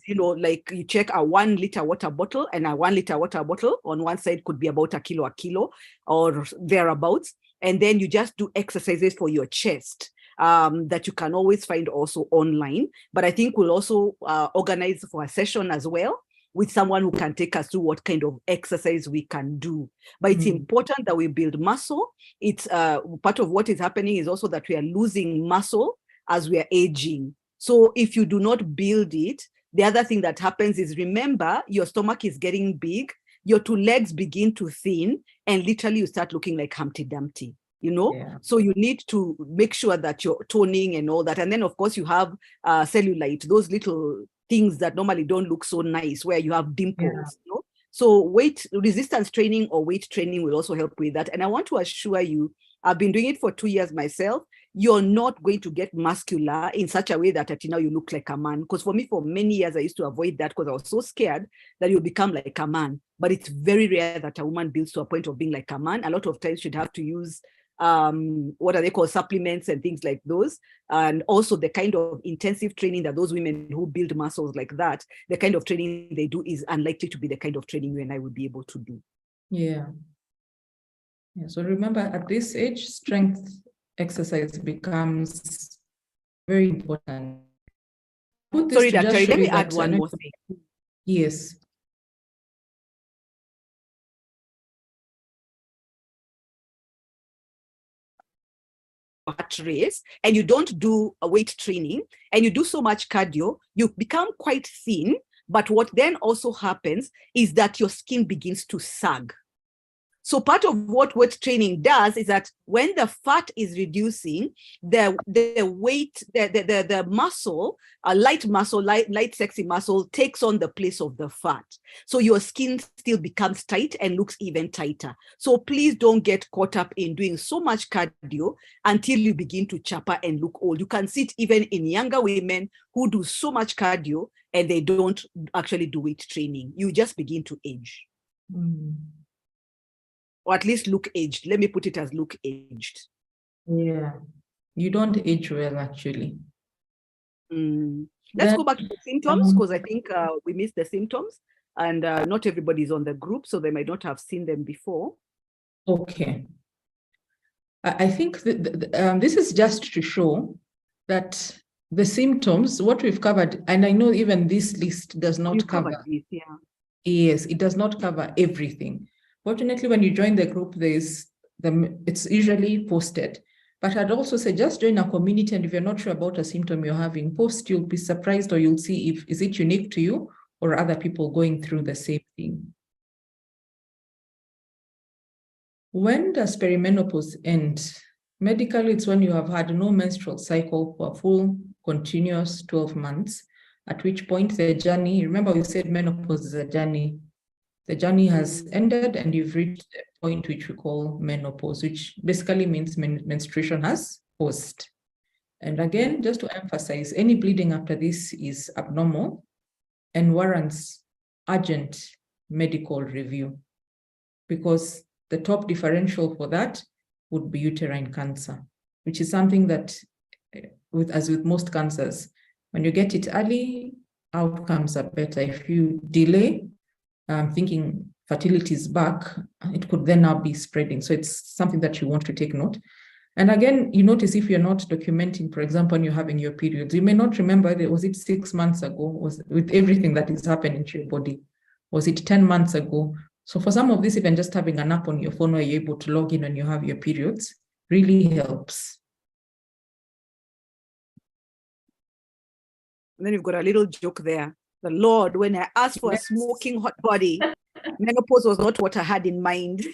you know, like you check a 1 liter water bottle, and a 1 liter water bottle on one side could be about a kilo or thereabouts. And then you just do exercises for your chest. That you can always find also online. But I think we'll also organize for a session as well with someone who can take us through what kind of exercise we can do. But it's important that we build muscle. It's part of what is happening is also that we are losing muscle as we are aging. So if you do not build it, the other thing that happens is, remember, your stomach is getting big, your two legs begin to thin, and literally you start looking like Humpty Dumpty. You know, so you need to make sure that you're toning and all that. And then, of course, you have cellulite, those little things that normally don't look so nice, where you have dimples. You know? So weight resistance training or weight training will also help with that. And I want to assure you, I've been doing it for 2 years myself. You're not going to get muscular in such a way that at now you look like a man. Because for me, for many years, I used to avoid that because I was so scared that you'll become like a man. But it's very rare that a woman builds to a point of being like a man. A lot of times she'd have to use what are they called, supplements and things like those. And also the kind of intensive training that those women who build muscles like that, the kind of training they do is unlikely to be the kind of training you and I would be able to do. So remember, at this age, strength exercise becomes very important. Sorry, Dr. Let me add one more thing. Yes. Heart race, and you don't do a weight training, and you do so much cardio, you become quite thin. But what then also happens is that your skin begins to sag. So part of what weight training does is that when the fat is reducing, the weight, the muscle, light sexy muscle takes on the place of the fat. So your skin still becomes tight and looks even tighter. So please don't get caught up in doing so much cardio until you begin to chapper and look old. You can see it even in younger women who do so much cardio and they don't actually do weight training. You just begin to age. Or at least look aged. Let me put it as look aged. Yeah, you don't age well, actually. Let's go back to the symptoms, because I think we missed the symptoms, and not everybody's on the group, so they might not have seen them before. Okay. I think this is just to show that the symptoms, what we've covered, and I know even this list does not cover this, Yes, it does not cover everything. Fortunately, when you join the group, it's usually posted. But I'd also say just join a community, and if you're not sure about a symptom you're having, you'll be surprised, or you'll see is it unique to you or other people going through the same thing. When does perimenopause end? Medically, it's when you have had no menstrual cycle for a full continuous 12 months, at which point the journey, remember we said menopause is a journey, the journey has ended and you've reached the point which we call menopause, which basically means menstruation has paused. And again, just to emphasize, any bleeding after this is abnormal and warrants urgent medical review, because the top differential for that would be uterine cancer, which is something that, as with most cancers, when you get it early, outcomes are better. If you delay, thinking fertility is back, it could then now be spreading. So it's something that you want to take note. And again, you notice if you're not documenting, for example, when you're having your periods, you may not remember, was it 6 months ago? Was with everything that is happening to your body? Was it 10 months ago? So for some of this, even just having an app on your phone where you're able to log in when you have your periods really helps. And then you've got a little joke there. The Lord, when I asked for a smoking hot body, menopause was not what I had in mind.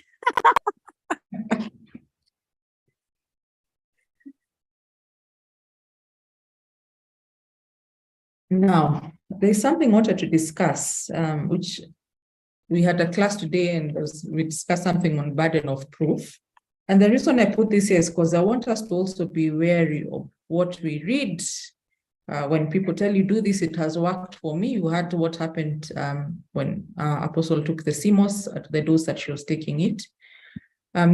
Now, there's something I wanted to discuss, which we had a class today, and we discussed something on burden of proof. And the reason I put this here is because I want us to also be wary of what we read. When people tell you, do this, it has worked for me. You heard what happened when Apostle took the CMOS at the dose that she was taking it.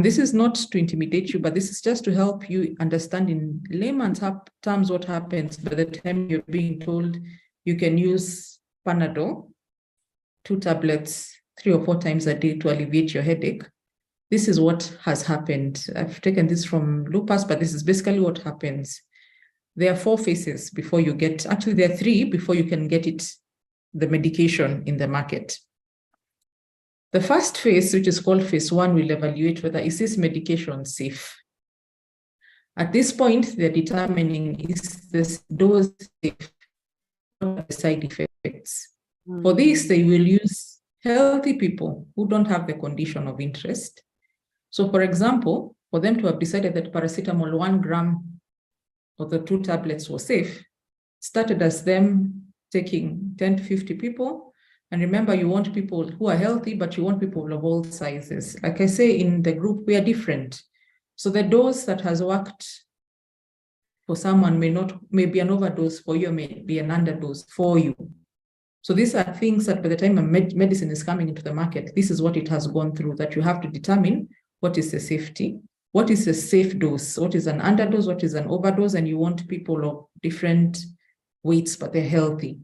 This is not to intimidate you, but this is just to help you understand in layman's terms what happens by the time you're being told you can use Panadol, 2 tablets, 3 or 4 times a day to alleviate your headache. This is what has happened. I've taken this from lupus, but this is basically what happens. There are 4 phases before you get, actually there are 3 before you can get the medication in the market. The first phase, which is called phase 1, will evaluate whether is this medication safe. At this point, they're determining is this dose safe, not the side effects. For this, they will use healthy people who don't have the condition of interest. So for example, for them to have decided that paracetamol 1 gram of the 2 tablets was safe, started as them taking 10 to 50 people. And remember, you want people who are healthy, but you want people of all sizes. Like I say, in the group, we are different. So the dose that has worked for someone may be an overdose for you, may be an underdose for you. So these are things that by the time a medicine is coming into the market, this is what it has gone through, that you have to determine what is the safety, what is a safe dose, what is an underdose, what is an overdose, and you want people of different weights, but they're healthy.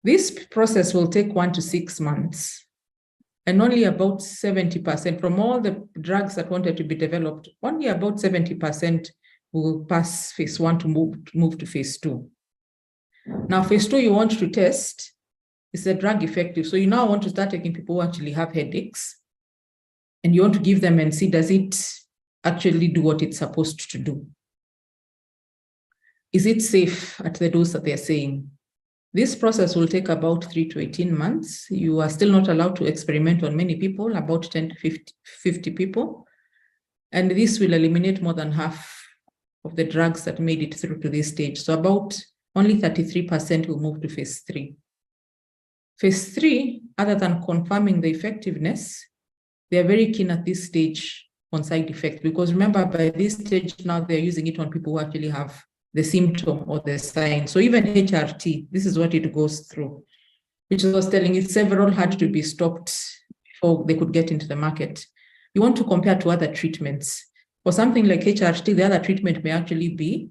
This process will take 1 to 6 months, and only about 70% from all the drugs that wanted to be developed, only about 70% will pass phase 1 to move to phase 2. Now, phase 2, you want to test, is the drug effective? So you now want to start taking people who actually have headaches, and you want to give them and see, does it actually do what it's supposed to do? Is it safe at the dose that they're saying? This process will take about 3 to 18 months. You are still not allowed to experiment on many people, about 10 to 50 people. And this will eliminate more than half of the drugs that made it through to this stage. So about only 33% will move to phase 3. Phase 3, other than confirming the effectiveness, they are very keen at this stage on side effects, because remember, by this stage now, they're using it on people who actually have the symptom or the sign. So even HRT, this is what it goes through, which I was telling you, several had to be stopped before they could get into the market. You want to compare to other treatments. For something like HRT, the other treatment may actually be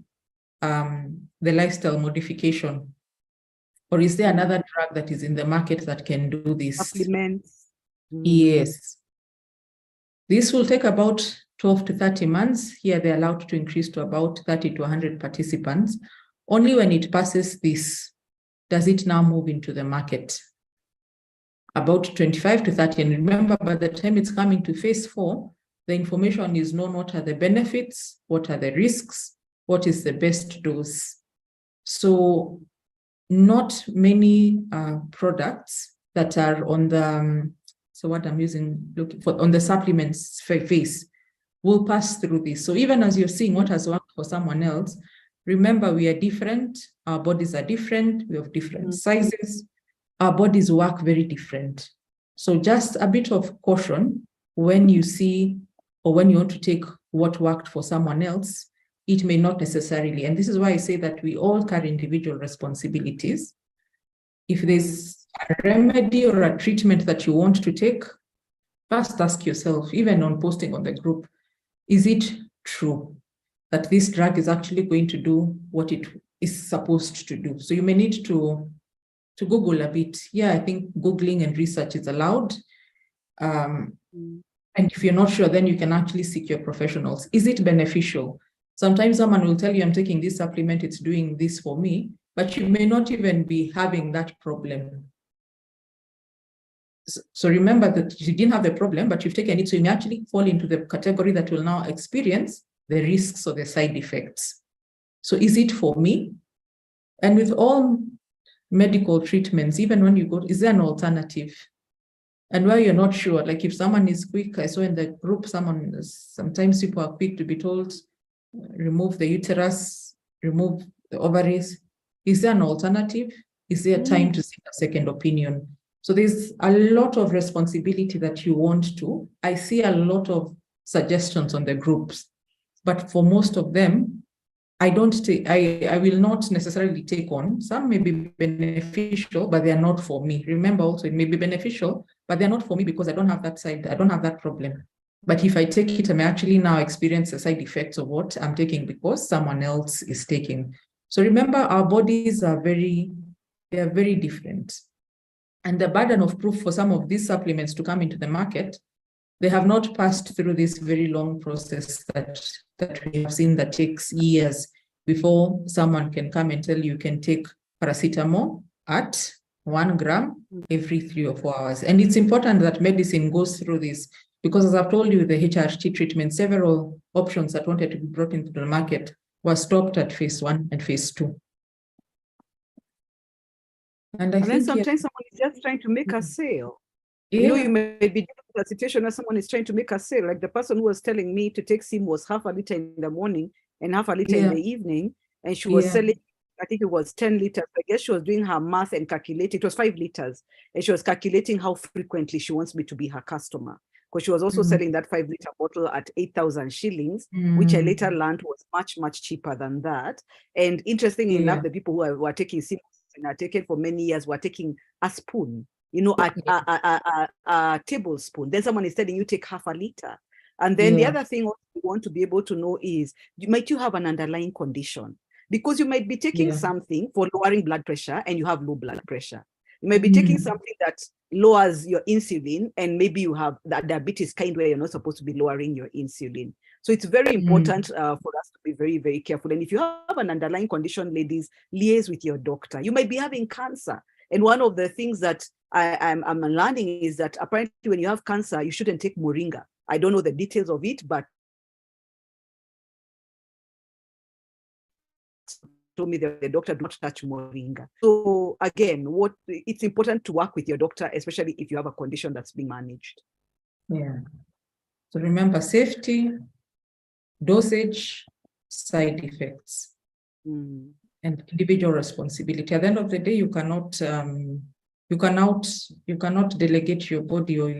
the lifestyle modification. Or is there another drug that is in the market that can do this? Supplements. Yes. This will take about 12 to 30 months. Here they're allowed to increase to about 30 to 100 participants. Only when it passes this, does it now move into the market. about 25 to 30. And remember, by the time it's coming to phase 4, the information is known. What are the benefits? What are the risks? What is the best dose? So not many products that are on the, so what I'm looking for, on the supplements phase will pass through this. So even as you're seeing what has worked for someone else, remember we are different, our bodies are different, we have different sizes, our bodies work very different. So just a bit of caution when you see or when you want to take what worked for someone else, it may not necessarily. And this is why I say that we all carry individual responsibilities. If there's a remedy or a treatment that you want to take, first ask yourself, even on posting on the group, is it true that this drug is actually going to do what it is supposed to do? So you may need to Google a bit. Yeah, I think Googling and research is allowed. And if you're not sure, then you can actually seek your professionals. Is it beneficial? Sometimes someone will tell you, I'm taking this supplement, it's doing this for me, but you may not even be having that problem. So remember that you didn't have the problem, but you've taken it, so you may actually fall into the category that will now experience the risks or the side effects. So is it for me? And with all medical treatments, even when you go, is there an alternative? And where you're not sure, like if someone is quick, I saw in the group, sometimes people are quick to be told, remove the uterus, remove the ovaries. Is there an alternative? Is there time to seek a second opinion? So there's a lot of responsibility that you want to. I see a lot of suggestions on the groups, but for most of them, I will not necessarily take on. Some may be beneficial, but they are not for me. Remember also, it may be beneficial, but they're not for me because I don't have that side, I don't have that problem. But if I take it, I may actually now experience the side effects of what I'm taking because someone else is taking. So remember, our bodies are very different. And the burden of proof for some of these supplements to come into the market, they have not passed through this very long process that we have seen that takes years before someone can come and tell you can take paracetamol at 1 gram every 3 or 4 hours. And it's important that medicine goes through this because, as I've told you, the HRT treatment, several options that wanted to be brought into the market were stopped at phase 1 and phase 2. And then sometimes someone is just trying to make a sale. Yeah. You know, you may be dealing with a situation where someone is trying to make a sale. Like the person who was telling me to take SIM was half a liter in the morning and half a liter in the evening. And she was selling, I think it was 10 liters. I guess she was doing her math and calculating. It was 5 liters. And she was calculating how frequently she wants me to be her customer. Because she was also selling that 5 liter bottle at 8,000 shillings, which I later learned was much, much cheaper than that. And interestingly enough, the people who were taking SIM and are taken for many years were taking a spoon, you know, a tablespoon. Then someone is telling you take half a liter. And then the other thing you want to be able to know is, might you have an underlying condition? Because you might be taking something for lowering blood pressure and you have low blood pressure. You might be taking something that lowers your insulin and maybe you have that diabetes kind where you're not supposed to be lowering your insulin. So it's very important for us to be very, very careful. And if you have an underlying condition, ladies, liaise with your doctor. You might be having cancer. And one of the things that I'm learning is that apparently when you have cancer, you shouldn't take moringa. I don't know the details of it, but told me that the doctor don't touch moringa. So again, it's important to work with your doctor, especially if you have a condition that's being managed. Yeah. So remember, safety, dosage, side effects, and individual responsibility. At the end of the day, you cannot delegate your body or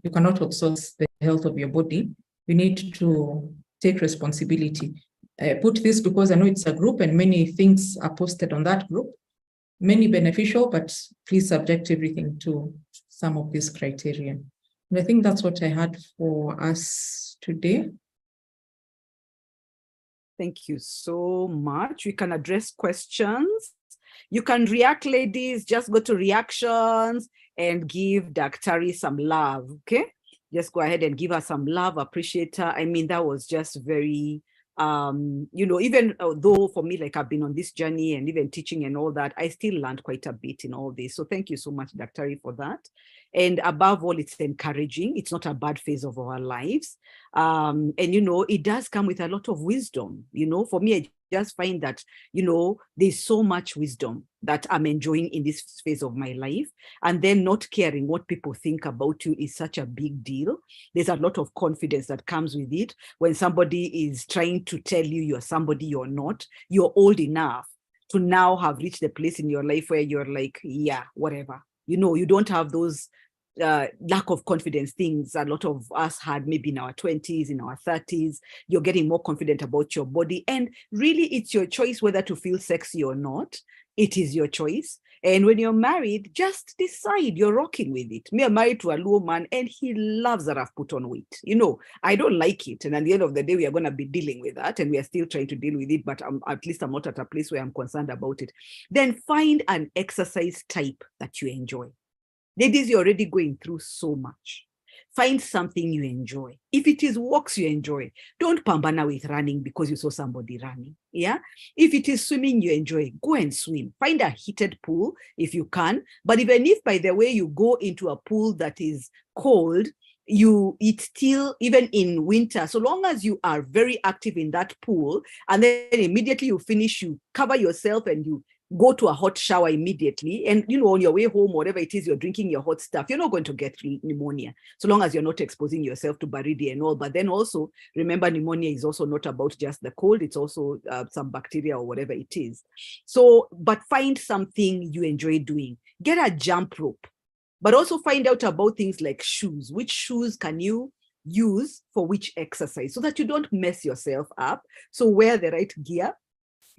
you cannot outsource the health of your body. You need to take responsibility. I put this because I know it's a group and many things are posted on that group, many beneficial, but please subject everything to some of these criteria. And I think that's what I had for us today. Thank you so much. We can address questions. You can react, ladies. Just go to reactions and give Daktari some love, okay? Just go ahead and give her some love, appreciate her. I mean, that was just very Even though for me, like I've been on this journey and even teaching and all that, I still learned quite a bit in all this. So thank you so much, Dr. for that. And above all, it's encouraging. It's not a bad phase of our lives. And, it does come with a lot of wisdom. For me, I just find that, there's so much wisdom that I'm enjoying in this phase of my life. And then not caring what people think about you is such a big deal. There's a lot of confidence that comes with it. When somebody is trying to tell you you're somebody you're not, you're old enough to now have reached the place in your life where you're like, yeah, whatever. You don't have those lack of confidence things a lot of us had maybe in our 20s, in our 30s. You're getting more confident about your body. And really, it's your choice whether to feel sexy or not. It is your choice. And when you're married, just decide you're rocking with it. Me, I'm married to a Luo man, and he loves that I've put on weight. I don't like it. And at the end of the day, we are going to be dealing with that. And we are still trying to deal with it. But at least I'm not at a place where I'm concerned about it. Then find an exercise type that you enjoy. Ladies, you're already going through so much. Find something you enjoy. If it is walks you enjoy, don't pambana with running because you saw somebody running. Yeah. If it is swimming you enjoy, go and swim. Find a heated pool if you can. But even if by the way you go into a pool that is cold, it's still, even in winter, so long as you are very active in that pool, and then immediately you finish, you cover yourself and you go to a hot shower immediately. And, on your way home, whatever it is, you're drinking your hot stuff, you're not going to get pneumonia, so long as you're not exposing yourself to baridi and all. But then also, remember, pneumonia is also not about just the cold. It's also some bacteria or whatever it is. So, but find something you enjoy doing. Get a jump rope, but also find out about things like shoes. Which shoes can you use for which exercise so that you don't mess yourself up? So wear the right gear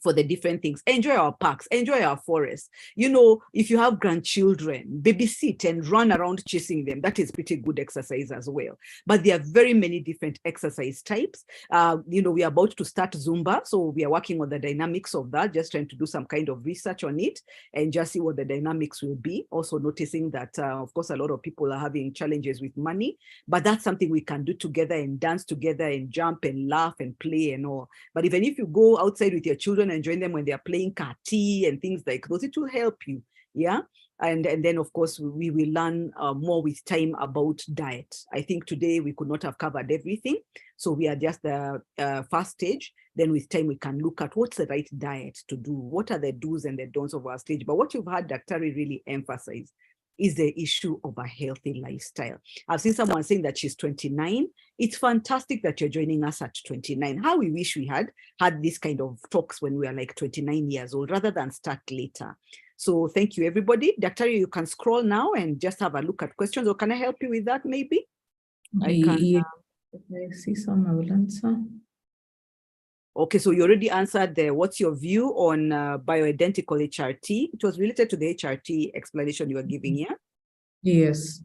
for the different things. Enjoy our parks, enjoy our forests. If you have grandchildren, babysit and run around chasing them. That is pretty good exercise as well. But there are very many different exercise types. We are about to start Zumba. So we are working on the dynamics of that, just trying to do some kind of research on it and just see what the dynamics will be. Also noticing that, of course, a lot of people are having challenges with money, but that's something we can do together and dance together and jump and laugh and play and all. But even if you go outside with your children and join them when they are playing kati and things like those, it will help you. Yeah. And then, of course, we will learn more with time about diet. I think today we could not have covered everything. So we are just the first stage. Then with time, we can look at what's the right diet to do. What are the do's and the don'ts of our stage? But what you've had Dr. really emphasize is the issue of a healthy lifestyle. I've seen someone saying that she's 29. It's fantastic that you're joining us at 29. How we wish we had this kind of talks when we are like 29 years old rather than start later. So thank you, everybody. Dr. You can scroll now and just have a look at questions, or can I help you with that maybe? I can. If I see some, I will answer. Okay, so you already answered there. What's your view on bioidentical HRT? It was related to the HRT explanation you were giving here. Yes.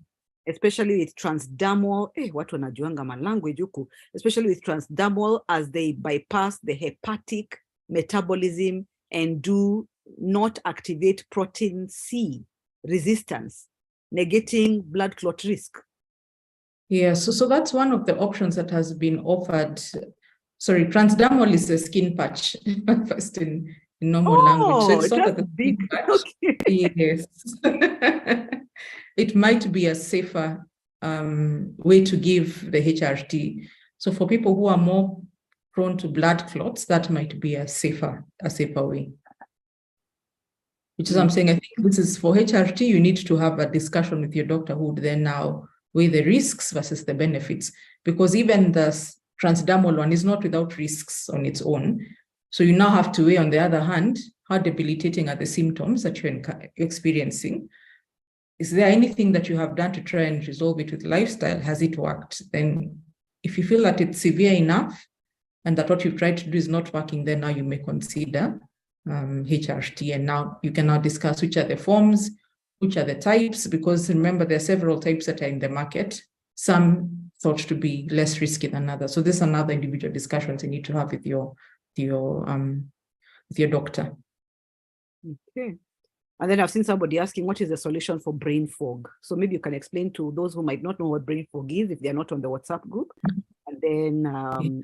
Especially with transdermal, especially with transdermal, as they bypass the hepatic metabolism and do not activate protein C resistance, negating blood clot risk. Yeah, so that's one of the options that has been offered. Sorry, transdermal is a skin patch, first in normal language. So it's sort of the big. Patch. Okay. Yes. It might be a safer way to give the HRT. So for people who are more prone to blood clots, that might be a safer way. Which is what I'm saying, I think this is for HRT, you need to have a discussion with your doctor who would then now weigh the risks versus the benefits, because even the transdermal one is not without risks on its own. So you now have to weigh, on the other hand, how debilitating are the symptoms that you're experiencing. Is there anything that you have done to try and resolve it with lifestyle? Has it worked? Then if you feel that it's severe enough and that what you've tried to do is not working, then now you may consider HRT. And now you can now discuss which are the forms, which are the types, because remember, there are several types that are in the market. Some thought to be less risky than others. So this is another individual discussions you need to have with your doctor. Okay. And then I've seen somebody asking, what is the solution for brain fog? So maybe you can explain to those who might not know what brain fog is if they're not on the WhatsApp group. And then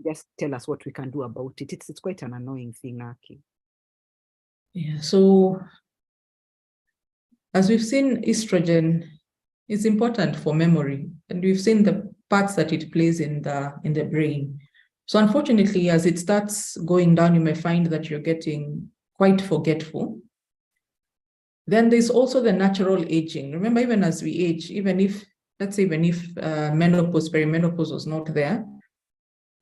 just tell us what we can do about it. It's quite an annoying thing, Aki. Yeah. So as we've seen, estrogen is important for memory, and we've seen the parts that it plays in the brain. So unfortunately, as it starts going down, you may find that you're getting quite forgetful. Then there's also the natural aging. Remember, even as we age, even if menopause, perimenopause was not there,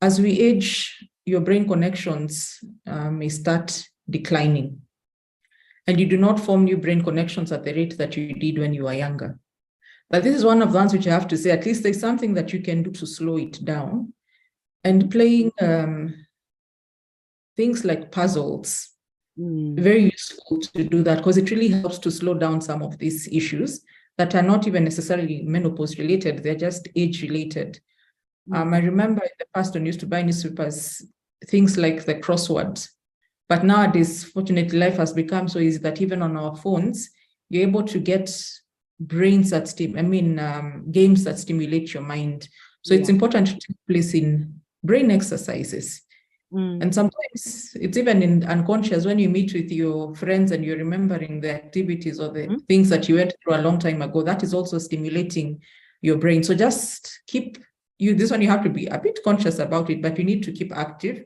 as we age, your brain connections may start declining. And you do not form new brain connections at the rate that you did when you were younger. But this is one of the ones which I have to say, at least there's something that you can do to slow it down. And playing things like puzzles, very useful to do that, because it really helps to slow down some of these issues that are not even necessarily menopause related, they're just age related. I remember in the past when I used to buy newspapers, things like the crosswords. But nowadays, fortunately, life has become so easy that even on our phones, you're able to get games that stimulate your mind. So it's important to take place in brain exercises. And sometimes it's even in unconscious when you meet with your friends and you're remembering the activities or the things that you went through a long time ago, that is also stimulating your brain. So just this one you have to be a bit conscious about it, but you need to keep active,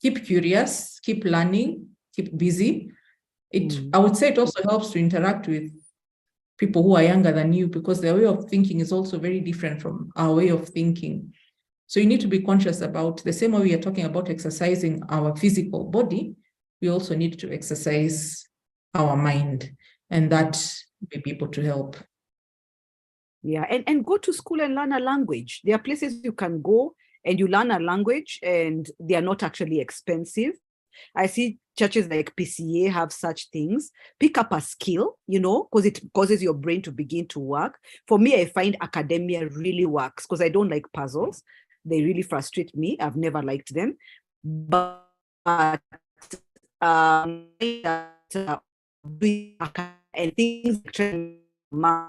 keep curious, keep learning, keep busy. I would say it also helps to interact with people who are younger than you, because their way of thinking is also very different from our way of thinking. So you need to be conscious about the same way we are talking about exercising our physical body, we also need to exercise our mind, and that may be able to help. Yeah, and go to school and learn a language. There are places you can go and you learn a language, and they are not actually expensive. I see churches like PCA have such things. Pick up a skill, because it causes your brain to begin to work. For me, I find academia really works because I don't like puzzles. They really frustrate me. I've never liked them. But and things like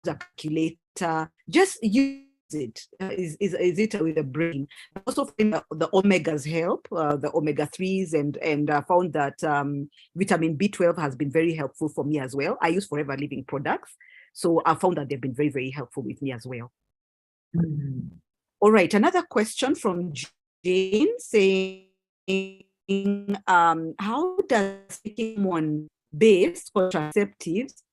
calculator, just use it. Is it with the brain? I also find that the omegas help, the omega-3s, and found that vitamin B12 has been very helpful for me as well. I use Forever Living products, so I found that they've been very, very helpful with me as well. All right, another question from Jane saying, how does taking hormone-based contraceptives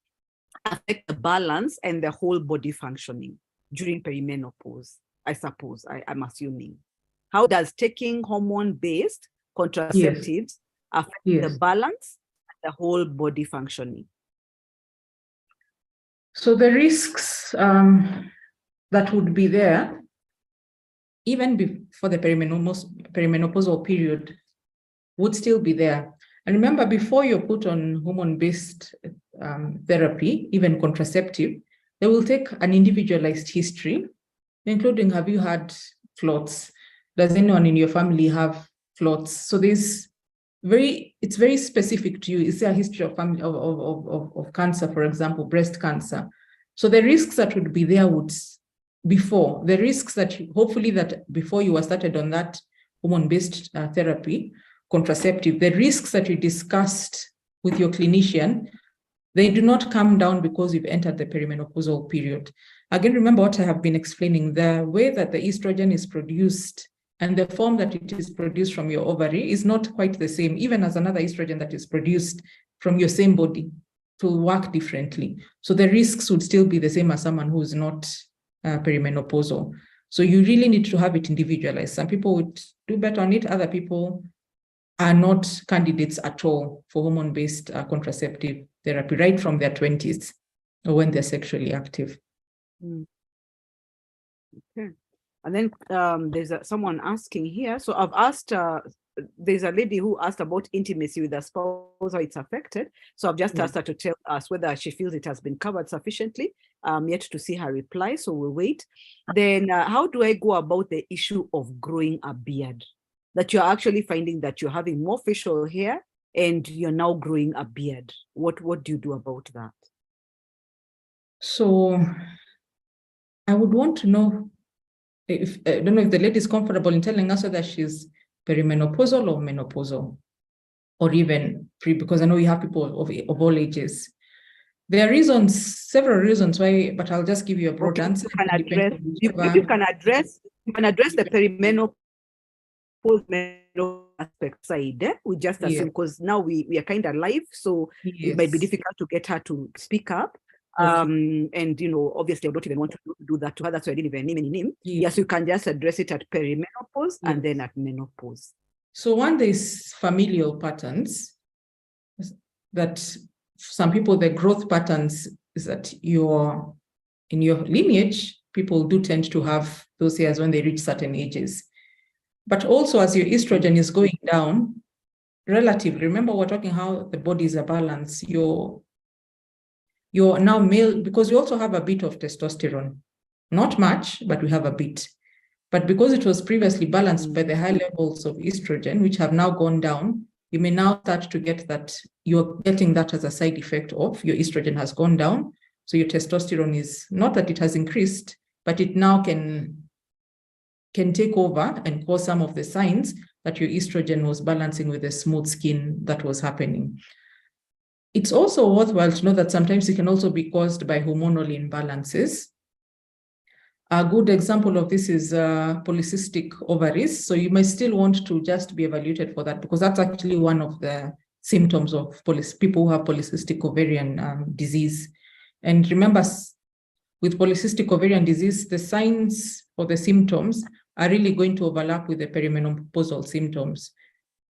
affect the balance and the whole body functioning during perimenopause? I suppose, I'm assuming. How does taking hormone-based contraceptives affect the balance and the whole body functioning? So the risks that would be there, even before the perimenopausal period, would still be there. And remember, before you're put on hormone-based therapy, even contraceptive, they will take an individualized history, including, have you had clots? Does anyone in your family have clots? So it's very specific to you. Is there a history of family of cancer, for example, breast cancer? So the risks that would be there before you were started on that hormone-based therapy, contraceptive, the risks that you discussed with your clinician, they do not come down because you've entered the perimenopausal period. Again, remember what I have been explaining, the way that the estrogen is produced and the form that it is produced from your ovary is not quite the same, even as another estrogen that is produced from your same body. It will work differently. So the risks would still be the same as someone who is not perimenopausal. So you really need to have it individualized. Some people would do better on it, other people are not candidates at all for hormone-based contraceptive therapy right from their 20s or when they're sexually active. Okay. And then there's someone asking here. So I've asked, there's a lady who asked about intimacy with a spouse, how it's affected. So I've just asked her to tell us whether she feels it has been covered sufficiently. Yet to see her reply, so we'll wait. Then how do I go about the issue of growing a beard? That you're actually finding that you're having more facial hair and you're now growing a beard. What do you do about that? So I would want to know if I don't know if the lady is comfortable in telling us whether she's perimenopausal or menopausal, or even because I know you have people of all ages. There are reasons, several reasons why, but I'll just give you a broad answer. You can address the perimenopause aspect side. We just assume, because now we are kind of live, so it might be difficult to get her to speak up. And obviously I don't even want to do that to her. That's why I didn't even name any name. Yes, you can just address it at perimenopause and then at menopause. So one, there's familial patterns that some people, the growth patterns is that in your lineage, people do tend to have those hairs when they reach certain ages. But also as your estrogen is going down, relatively, remember we're talking how the body is a balance. You're now male, because you also have a bit of testosterone. Not much, but we have a bit. But because it was previously balanced by the high levels of estrogen, which have now gone down, you may now start to get that, you're getting that as a side effect of your estrogen has gone down. So your testosterone is, not that it has increased, but it now can take over and cause some of the signs that your estrogen was balancing with the smooth skin that was happening. It's also worthwhile to know that sometimes it can also be caused by hormonal imbalances. A good example of this is polycystic ovaries. So you may still want to just be evaluated for that, because that's actually one of the symptoms of people who have polycystic ovarian disease. And remember, with polycystic ovarian disease, the signs or the symptoms are really going to overlap with the perimenopausal symptoms.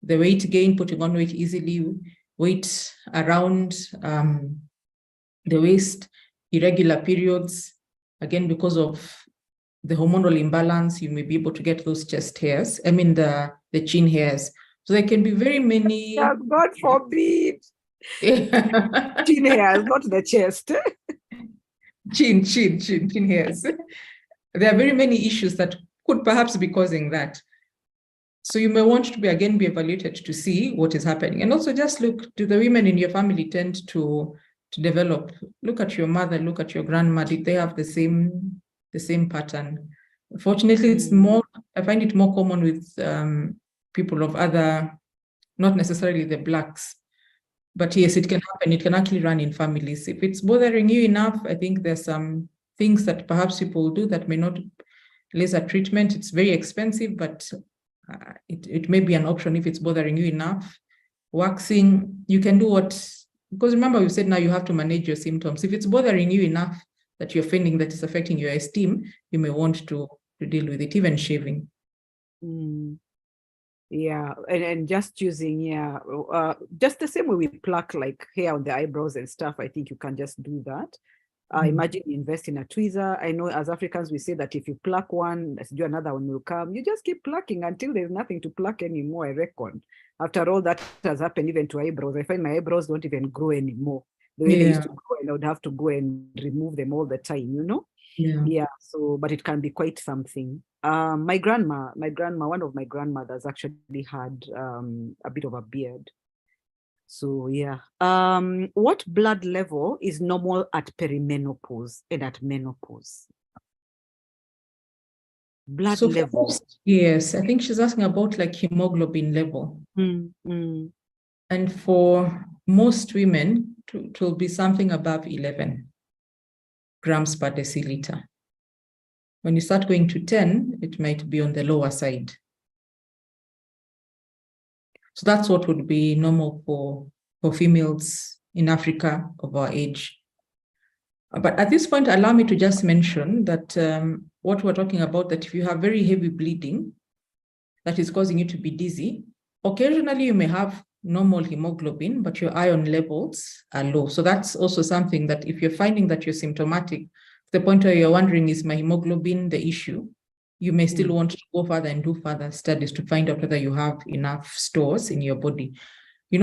The weight gain, putting on weight easily, weight around the waist, irregular periods. Again, because of the hormonal imbalance, you may be able to get those chest hairs, the chin hairs. So there can be very many. God forbid. Chin hairs, not the chest. Chin hairs. There are very many issues that could perhaps be causing that. So you may want to be evaluated to see what is happening. And also just look, do the women in your family tend to develop? Look at your mother, look at your grandma. Did they have the same pattern? Fortunately, it's more, I find it more common with people of other, not necessarily the blacks. But yes, it can happen. It can actually run in families. If it's bothering you enough, I think there's some things that perhaps people do that may not, laser treatment. It's very expensive, but it may be an option if it's bothering you enough. Waxing, you can do because remember we said now you have to manage your symptoms. If it's bothering you enough that you're finding that it's affecting your esteem, you may want to deal with it, even shaving. Yeah, and just using, just the same way we pluck like hair on the eyebrows and stuff, I think you can just do that. Imagine you invest in a tweezer. I know as Africans, we say that if you pluck one, another one will come. You just keep plucking until there's nothing to pluck anymore, I reckon. After all that has happened even to eyebrows, I find my eyebrows don't even grow anymore. The way they used to grow, and I would have to go and remove them all the time, Yeah, so, but it can be quite something. My grandma, one of my grandmothers actually had a bit of a beard. So yeah. What blood level is normal at perimenopause and at menopause? Blood level. Yes, I think she's asking about like hemoglobin level. And for most women, it will be something above 11 grams per deciliter. When you start going to 10, it might be on the lower side. So that's what would be normal for females in Africa of our age. But at this point, allow me to just mention that what we're talking about, that if you have very heavy bleeding that is causing you to be dizzy, occasionally you may have normal hemoglobin, but your iron levels are low. So that's also something that if you're finding that you're symptomatic, the point where you're wondering, is my hemoglobin the issue? You may still want to go further and do further studies to find out whether you have enough stores in your body.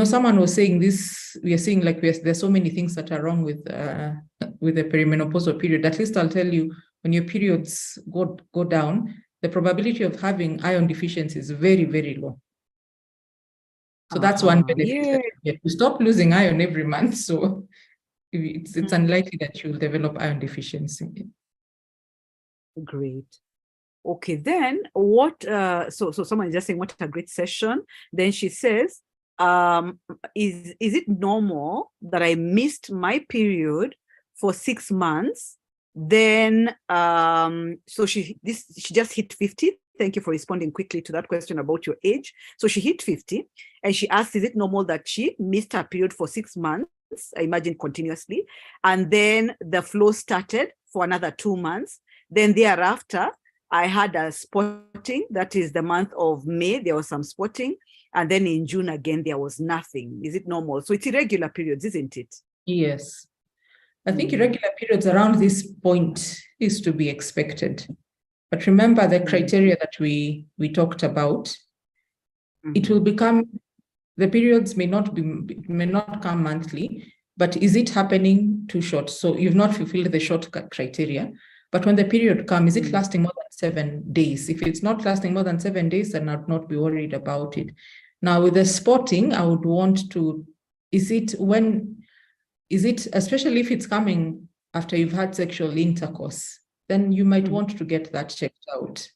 Someone was saying this, we are seeing like there's so many things that are wrong with the perimenopausal period. At least I'll tell you, when your periods go down, the probability of having iron deficiency is very, very low. So that's one benefit. You stop losing iron every month. So it's unlikely that you'll develop iron deficiency. Great. Okay, then what, so someone is just saying, what a great session. Then she says, is it normal that I missed my period for 6 months? Then, so she just hit 50. Thank you for responding quickly to that question about your age. So she hit 50 and she asked, is it normal that she missed her period for 6 months? I imagine continuously. And then the flow started for another 2 months. Then thereafter, I had a spotting, that is the month of May, there was some spotting. And then in June again, there was nothing. Is it normal? So it's irregular periods, isn't it? Yes. I think irregular periods around this point is to be expected. But remember the criteria that we talked about. It will become, the periods may not come monthly, but is it happening too short? So you've not fulfilled the short criteria. But when the period comes, is it lasting more than 7 days? If it's not lasting more than 7 days, then I'd not be worried about it. Now with the spotting, I would want to, especially if it's coming after you've had sexual intercourse, then you might want to get that checked out.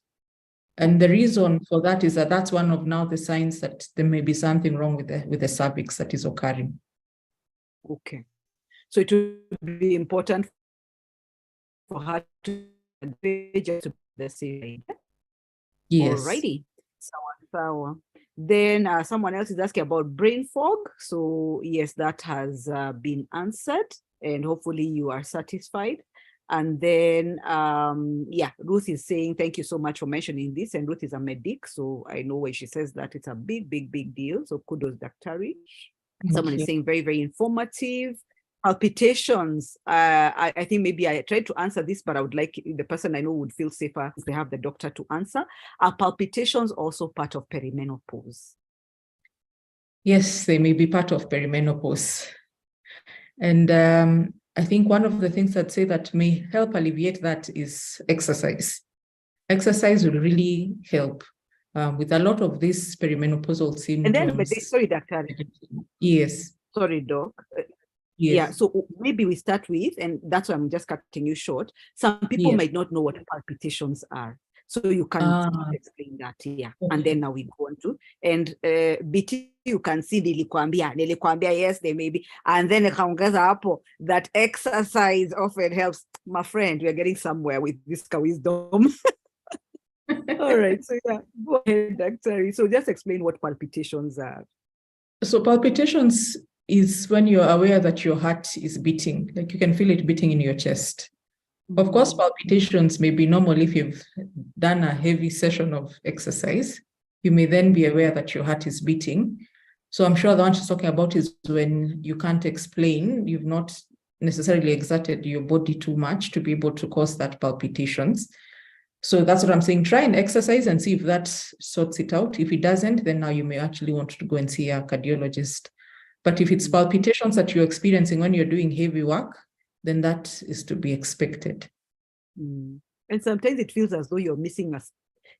And the reason for that is that that's one of now the signs that there may be something wrong with the cervix that is occurring. Okay. So it would be important for her to just the same. Yes. Alrighty. So then someone else is asking about brain fog. So yes, that has been answered, and hopefully you are satisfied. And then, yeah, Ruth is saying, thank you so much for mentioning this. And Ruth is a medic, so I know when she says that it's a big, big, big deal. So kudos, Daktari. Someone is saying very, very informative. Palpitations. I think maybe I tried to answer this, but I would like the person I know would feel safer if they have the doctor to answer. Are palpitations also part of perimenopause? Yes, they may be part of perimenopause. And I think one of the things that say that may help alleviate that is exercise. Exercise will really help with a lot of these perimenopausal symptoms. And then, sorry, Doctor. Yes. Sorry, Doc. Yes. Yeah, so maybe we start with, and that's why I'm just cutting you short. Some people might not know what palpitations are. So you can explain that, yeah. Okay. And then now we go on to, and BT, you can see nilikwambia, yes, they may be. And then that exercise often helps. My friend, we are getting somewhere with this wisdom. All right, so yeah, go ahead, Doctor. So just explain what palpitations are. So palpitations is when you're aware that your heart is beating, like you can feel it beating in your chest. Of course, palpitations may be normal if you've done a heavy session of exercise. You may then be aware that your heart is beating. So I'm sure the one she's talking about is when you can't explain, you've not necessarily exerted your body too much to be able to cause that palpitations. So that's what I'm saying. Try and exercise and see if that sorts it out. If it doesn't, then now you may actually want to go and see a cardiologist. But if it's palpitations that you're experiencing when you're doing heavy work, then that is to be expected. And sometimes it feels as though you're missing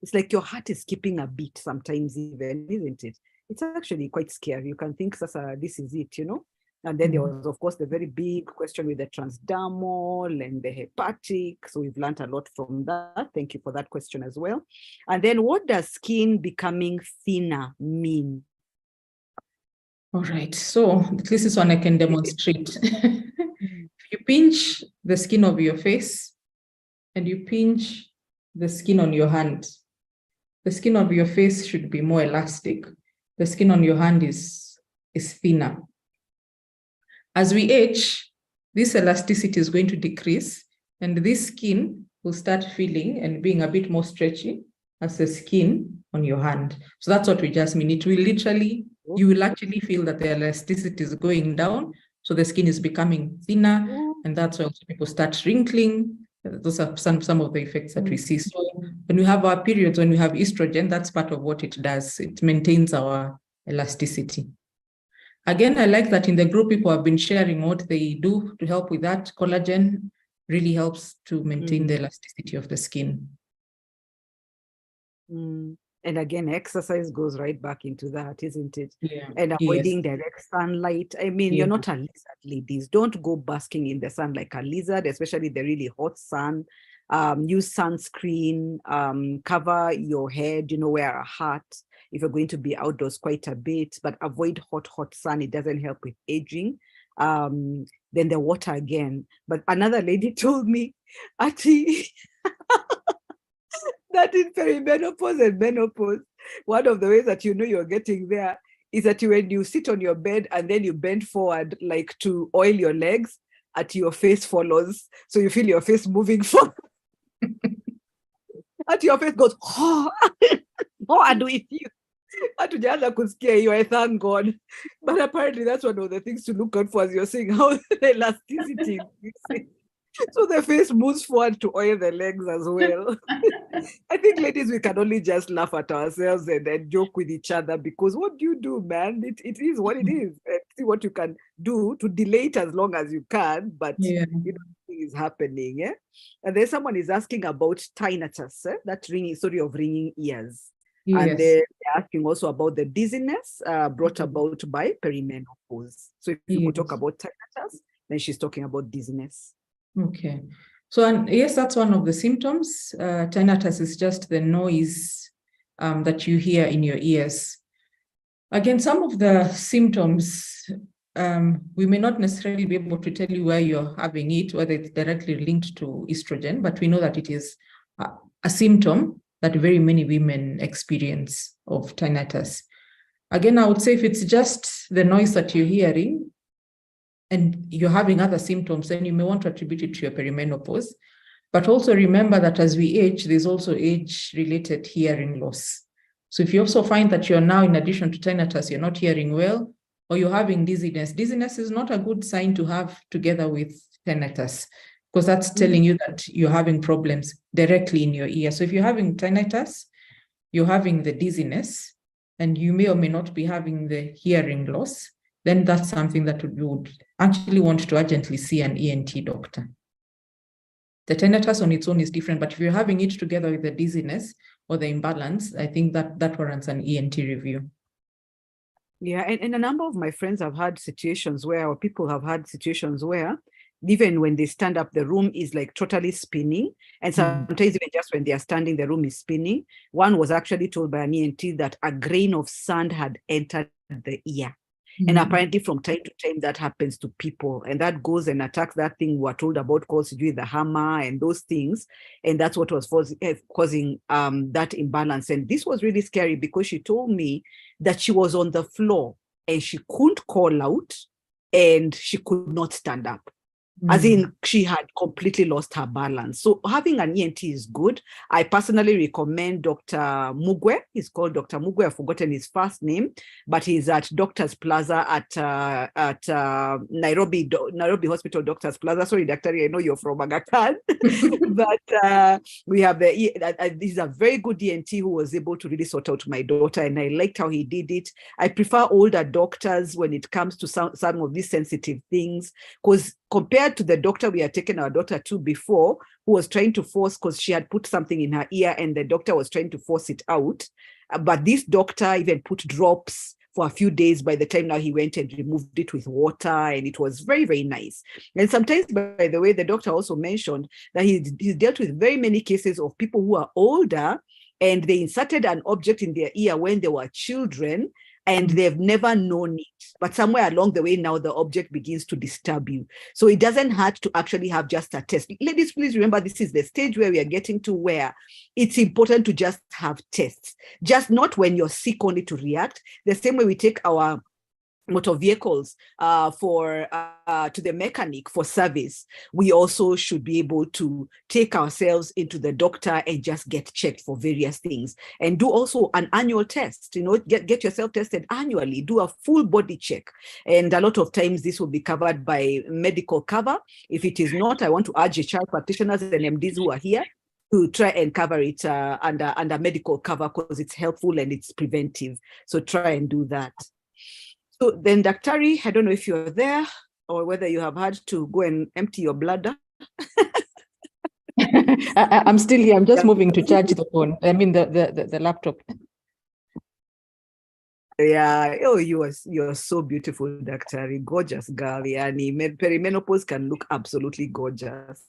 it's like your heart is skipping a beat sometimes even, isn't it? It's actually quite scary. You can think, this is it, you know? And then there was, of course, the very big question with the transdermal and the hepatic. So we've learned a lot from that. Thank you for that question as well. And then what does skin becoming thinner mean? All right, so this is one I can demonstrate. If you pinch the skin of your face and you pinch the skin on your hand, the skin of your face should be more elastic. The skin on your hand is thinner. As we age, this elasticity is going to decrease, and this skin will start feeling and being a bit more stretchy as the skin on your hand. So that's what we just mean. It will literally, you will actually feel that the elasticity is going down, so the skin is becoming thinner, and that's why people start wrinkling. Those are some of the effects that we see. So when we have our periods, when we have estrogen, that's part of what it does. It maintains our elasticity. Again, I like that in the group, people have been sharing what they do to help with that. Collagen really helps to maintain the elasticity of the skin. And again, exercise goes right back into that, isn't it? Yeah. And avoiding direct sunlight. I mean, you're not a lizard, ladies. Don't go basking in the sun like a lizard, especially the really hot sun. use sunscreen, cover your head, wear a hat if you're going to be outdoors quite a bit, but avoid hot sun. It doesn't help with aging. Then the water again. But another lady told me, Ati, that in perimenopause and menopause, one of the ways that you're getting there is that when you sit on your bed and then you bend forward like to oil your legs, your face follows. So you feel your face moving forward. Your face goes, oh, and with you. Hatujaanza kusikia hiyo, I thank God. But apparently that's one of the things to look out for, as you're saying, how the elasticity is. So the face moves forward to oil the legs as well. I think, ladies, we can only just laugh at ourselves and joke with each other, because what do you do, man? It is what it is. And see what you can do to delay it as long as you can, but nothing is happening. Yeah? And then someone is asking about tinnitus, that ringing, story of ringing ears. Yes. And they're asking also about the dizziness brought about by perimenopause. So if you could talk about tinnitus, then she's talking about dizziness. Okay. So, and yes, that's one of the symptoms. Tinnitus is just the noise that you hear in your ears. Again, some of the symptoms, we may not necessarily be able to tell you where you're having it, whether it's directly linked to estrogen, but we know that it is a symptom that very many women experience of tinnitus. Again, I would say if it's just the noise that you're hearing and you're having other symptoms, then you may want to attribute it to your perimenopause. But also remember that as we age, there's also age-related hearing loss. So if you also find that you're now, in addition to tinnitus, you're not hearing well, or you're having dizziness, dizziness is not a good sign to have together with tinnitus, because that's telling you that you're having problems directly in your ear. So if you're having tinnitus, you're having the dizziness, and you may or may not be having the hearing loss, then that's something that you would actually want to urgently see an ENT doctor. The tinnitus on its own is different, but if you're having it together with the dizziness or the imbalance, I think that warrants an ENT review. Yeah, and a number of my friends have had situations where, or people have had situations where, even when they stand up, the room is like totally spinning. And sometimes even just when they are standing, the room is spinning. One was actually told by an ENT that a grain of sand had entered the ear. And apparently from time to time that happens to people, and that goes and attacks that thing we were told about called the hammer and those things. And that's what was causing that imbalance. And this was really scary, because she told me that she was on the floor and she couldn't call out and she could not stand up. As in, she had completely lost her balance. So having an ENT is good. I personally recommend Dr. Mugwe. He's called Dr. Mugwe. I've forgotten his first name, but he's at Doctors Plaza at Nairobi Hospital, Doctors Plaza. Sorry, Doctor, I know you're from Aga Khan. But we have he's a very good ENT who was able to really sort out my daughter, and I liked how he did it. I prefer older doctors when it comes to some of these sensitive things, because compared to the doctor we had taken our daughter to before, who was trying to force, because she had put something in her ear and the doctor was trying to force it out. But this doctor even put drops for a few days. By the time now he went and removed it with water, and it was very, very nice. And sometimes, by the way, the doctor also mentioned that he's dealt with very many cases of people who are older and they inserted an object in their ear when they were children, and they've never known it. But somewhere along the way now, the object begins to disturb you. So it doesn't hurt to actually have just a test. Ladies, please remember, this is the stage where we are getting to, where it's important to just have tests. Just not when you're sick only to react. The same way we take our motor vehicles to the mechanic for service, we also should be able to take ourselves into the doctor and just get checked for various things, and do also an annual test. Get yourself tested annually, do a full body check, and a lot of times this will be covered by medical cover. If it is not, I want to urge child practitioners and MDs who are here to try and cover it under medical cover, because it's helpful and it's preventive. So try and do that. So then, Daktari, I don't know if you're there or whether you have had to go and empty your bladder. I'm still here. I'm just moving to charge the phone. I mean the laptop. Yeah. Oh, you're so beautiful, Daktari. Gorgeous girl. Yani perimenopause can look absolutely gorgeous.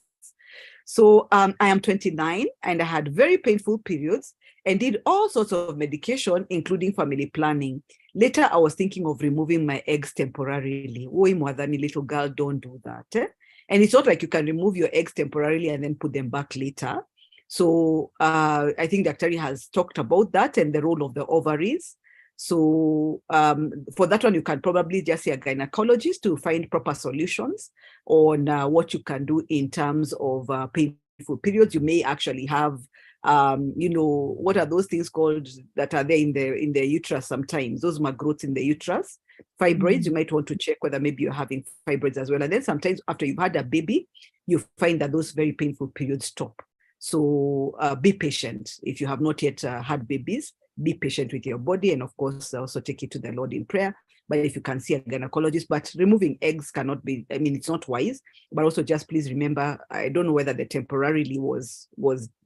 So I am 29 and I had very painful periods and did all sorts of medication, including family planning. Later, I was thinking of removing my eggs temporarily. Oi, Mwadhani, little girl, don't do that. And it's not like you can remove your eggs temporarily and then put them back later. So I think Dr. has talked about that and the role of the ovaries. So for that one, you can probably just see a gynecologist to find proper solutions on what you can do in terms of painful periods. You may actually have, what are those things called that are there in the uterus sometimes, those growths in the uterus, fibroids. You might want to check whether maybe you're having fibroids as well. And then sometimes after you've had a baby, you find that those very painful periods stop. So be patient. If you have not yet had babies, be patient with your body, and of course also take it to the Lord in prayer. But if you can see a gynecologist, but removing eggs cannot be, I mean, it's not wise, but also just please remember, I don't know whether the temporarily was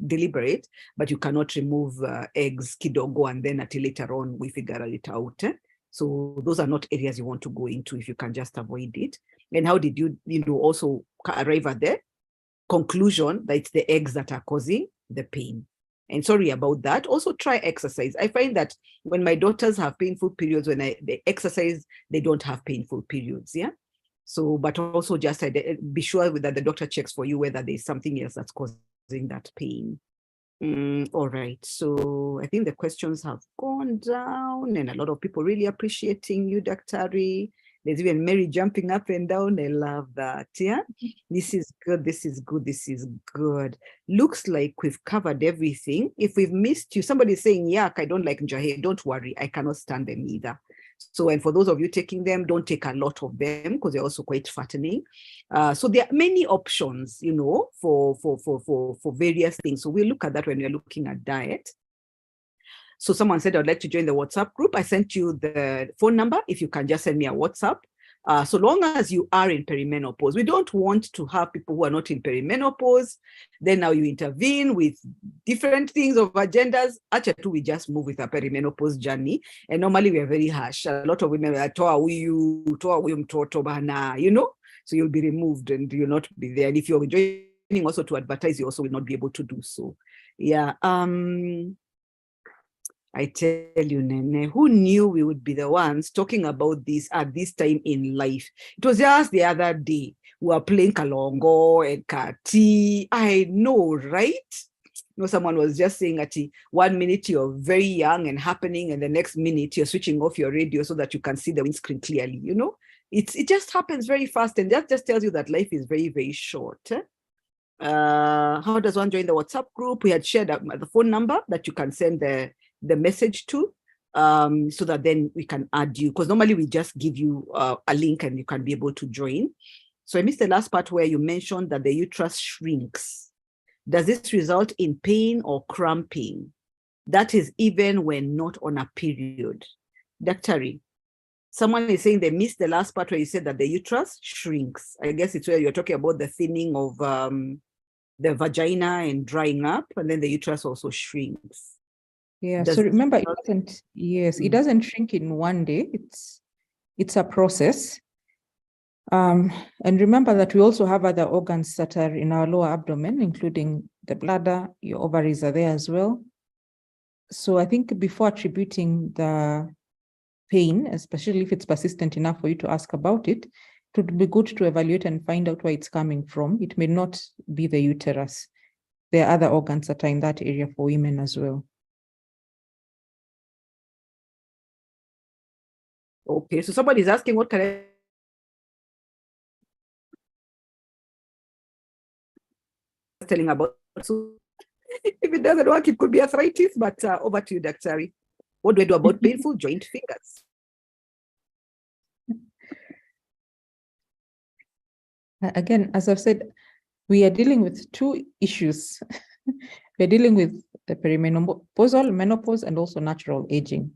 deliberate, but you cannot remove eggs kidogo and then until later on we figure it out. So those are not areas you want to go into if you can just avoid it. And how did you also arrive at the conclusion that it's the eggs that are causing the pain? And sorry about that. Also try exercise. I find that when my daughters have painful periods, when they exercise, they don't have painful periods. Yeah. So, but also just be sure that the doctor checks for you whether there's something else that's causing that pain. All right. So I think the questions have gone down and a lot of people really appreciating you, Dr. There's even Mary jumping up and down. I love that. Yeah, this is good. This is good. This is good. Looks like we've covered everything. If we've missed you, somebody's saying, "Yuck, I don't like njahe." Don't worry, I cannot stand them either. So, and for those of you taking them, don't take a lot of them because they're also quite fattening. So there are many options, for various things. So we'll look at that when we're looking at diet. So someone said, I'd like to join the WhatsApp group. I sent you the phone number. If you can just send me a WhatsApp. So long as you are in perimenopause, we don't want to have people who are not in perimenopause. Then now you intervene with different things of agendas. Actually, we just move with a perimenopause journey. And normally we are very harsh. A lot of women are so you'll be removed and you'll not be there. And if you're joining also to advertise, you also will not be able to do so. Yeah. I tell you, Nene, who knew we would be the ones talking about this at this time in life? It was just the other day. We were playing Kalongo and Kati. I know, right? Someone was just saying that 1 minute you're very young and happening, and the next minute you're switching off your radio so that you can see the windscreen clearly. It just happens very fast, and that just tells you that life is very, very short. How does one join the WhatsApp group? We had shared the phone number that you can send the message to, so that then we can add you, because normally we just give you a link and you can be able to join. So I missed the last part where you mentioned that the uterus shrinks. Does this result in pain or cramping? That is even when not on a period. Dr. Someone is saying they missed the last part where you said that the uterus shrinks. I guess it's where you're talking about the thinning of the vagina and drying up, and then the uterus also shrinks. Yeah, so remember, it doesn't shrink in one day. It's a process. And remember that we also have other organs that are in our lower abdomen, including the bladder. Your ovaries are there as well. So I think before attributing the pain, especially if it's persistent enough for you to ask about it, it would be good to evaluate and find out where it's coming from. It may not be the uterus. There are other organs that are in that area for women as well. Okay, so somebody's asking what can I telling about. So if it doesn't work, it could be arthritis, but over to you, Dr. What do I do about painful joint fingers? Again, as I've said, we are dealing with two issues. We're dealing with the perimenopausal, menopause, and also natural aging.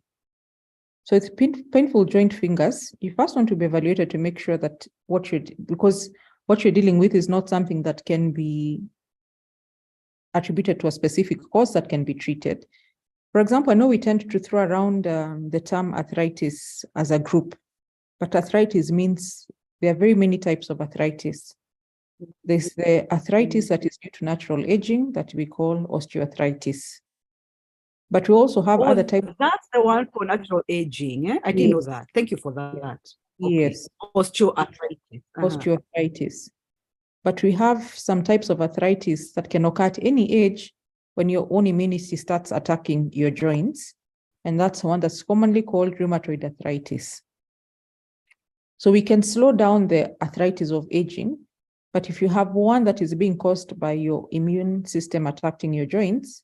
So it's painful joint fingers. You first want to be evaluated to make sure that because what you're dealing with is not something that can be attributed to a specific cause that can be treated. For example, I know we tend to throw around the term arthritis as a group, but arthritis means there are very many types of arthritis. There's the arthritis that is due to natural aging that we call osteoarthritis. But we also have other types. That's the one for natural aging. Eh? I didn't know that. Thank you for that. Yes. Okay. Osteoarthritis. Osteoarthritis. But we have some types of arthritis that can occur at any age when your own immunity starts attacking your joints. And that's one that's commonly called rheumatoid arthritis. So we can slow down the arthritis of aging, but if you have one that is being caused by your immune system attacking your joints,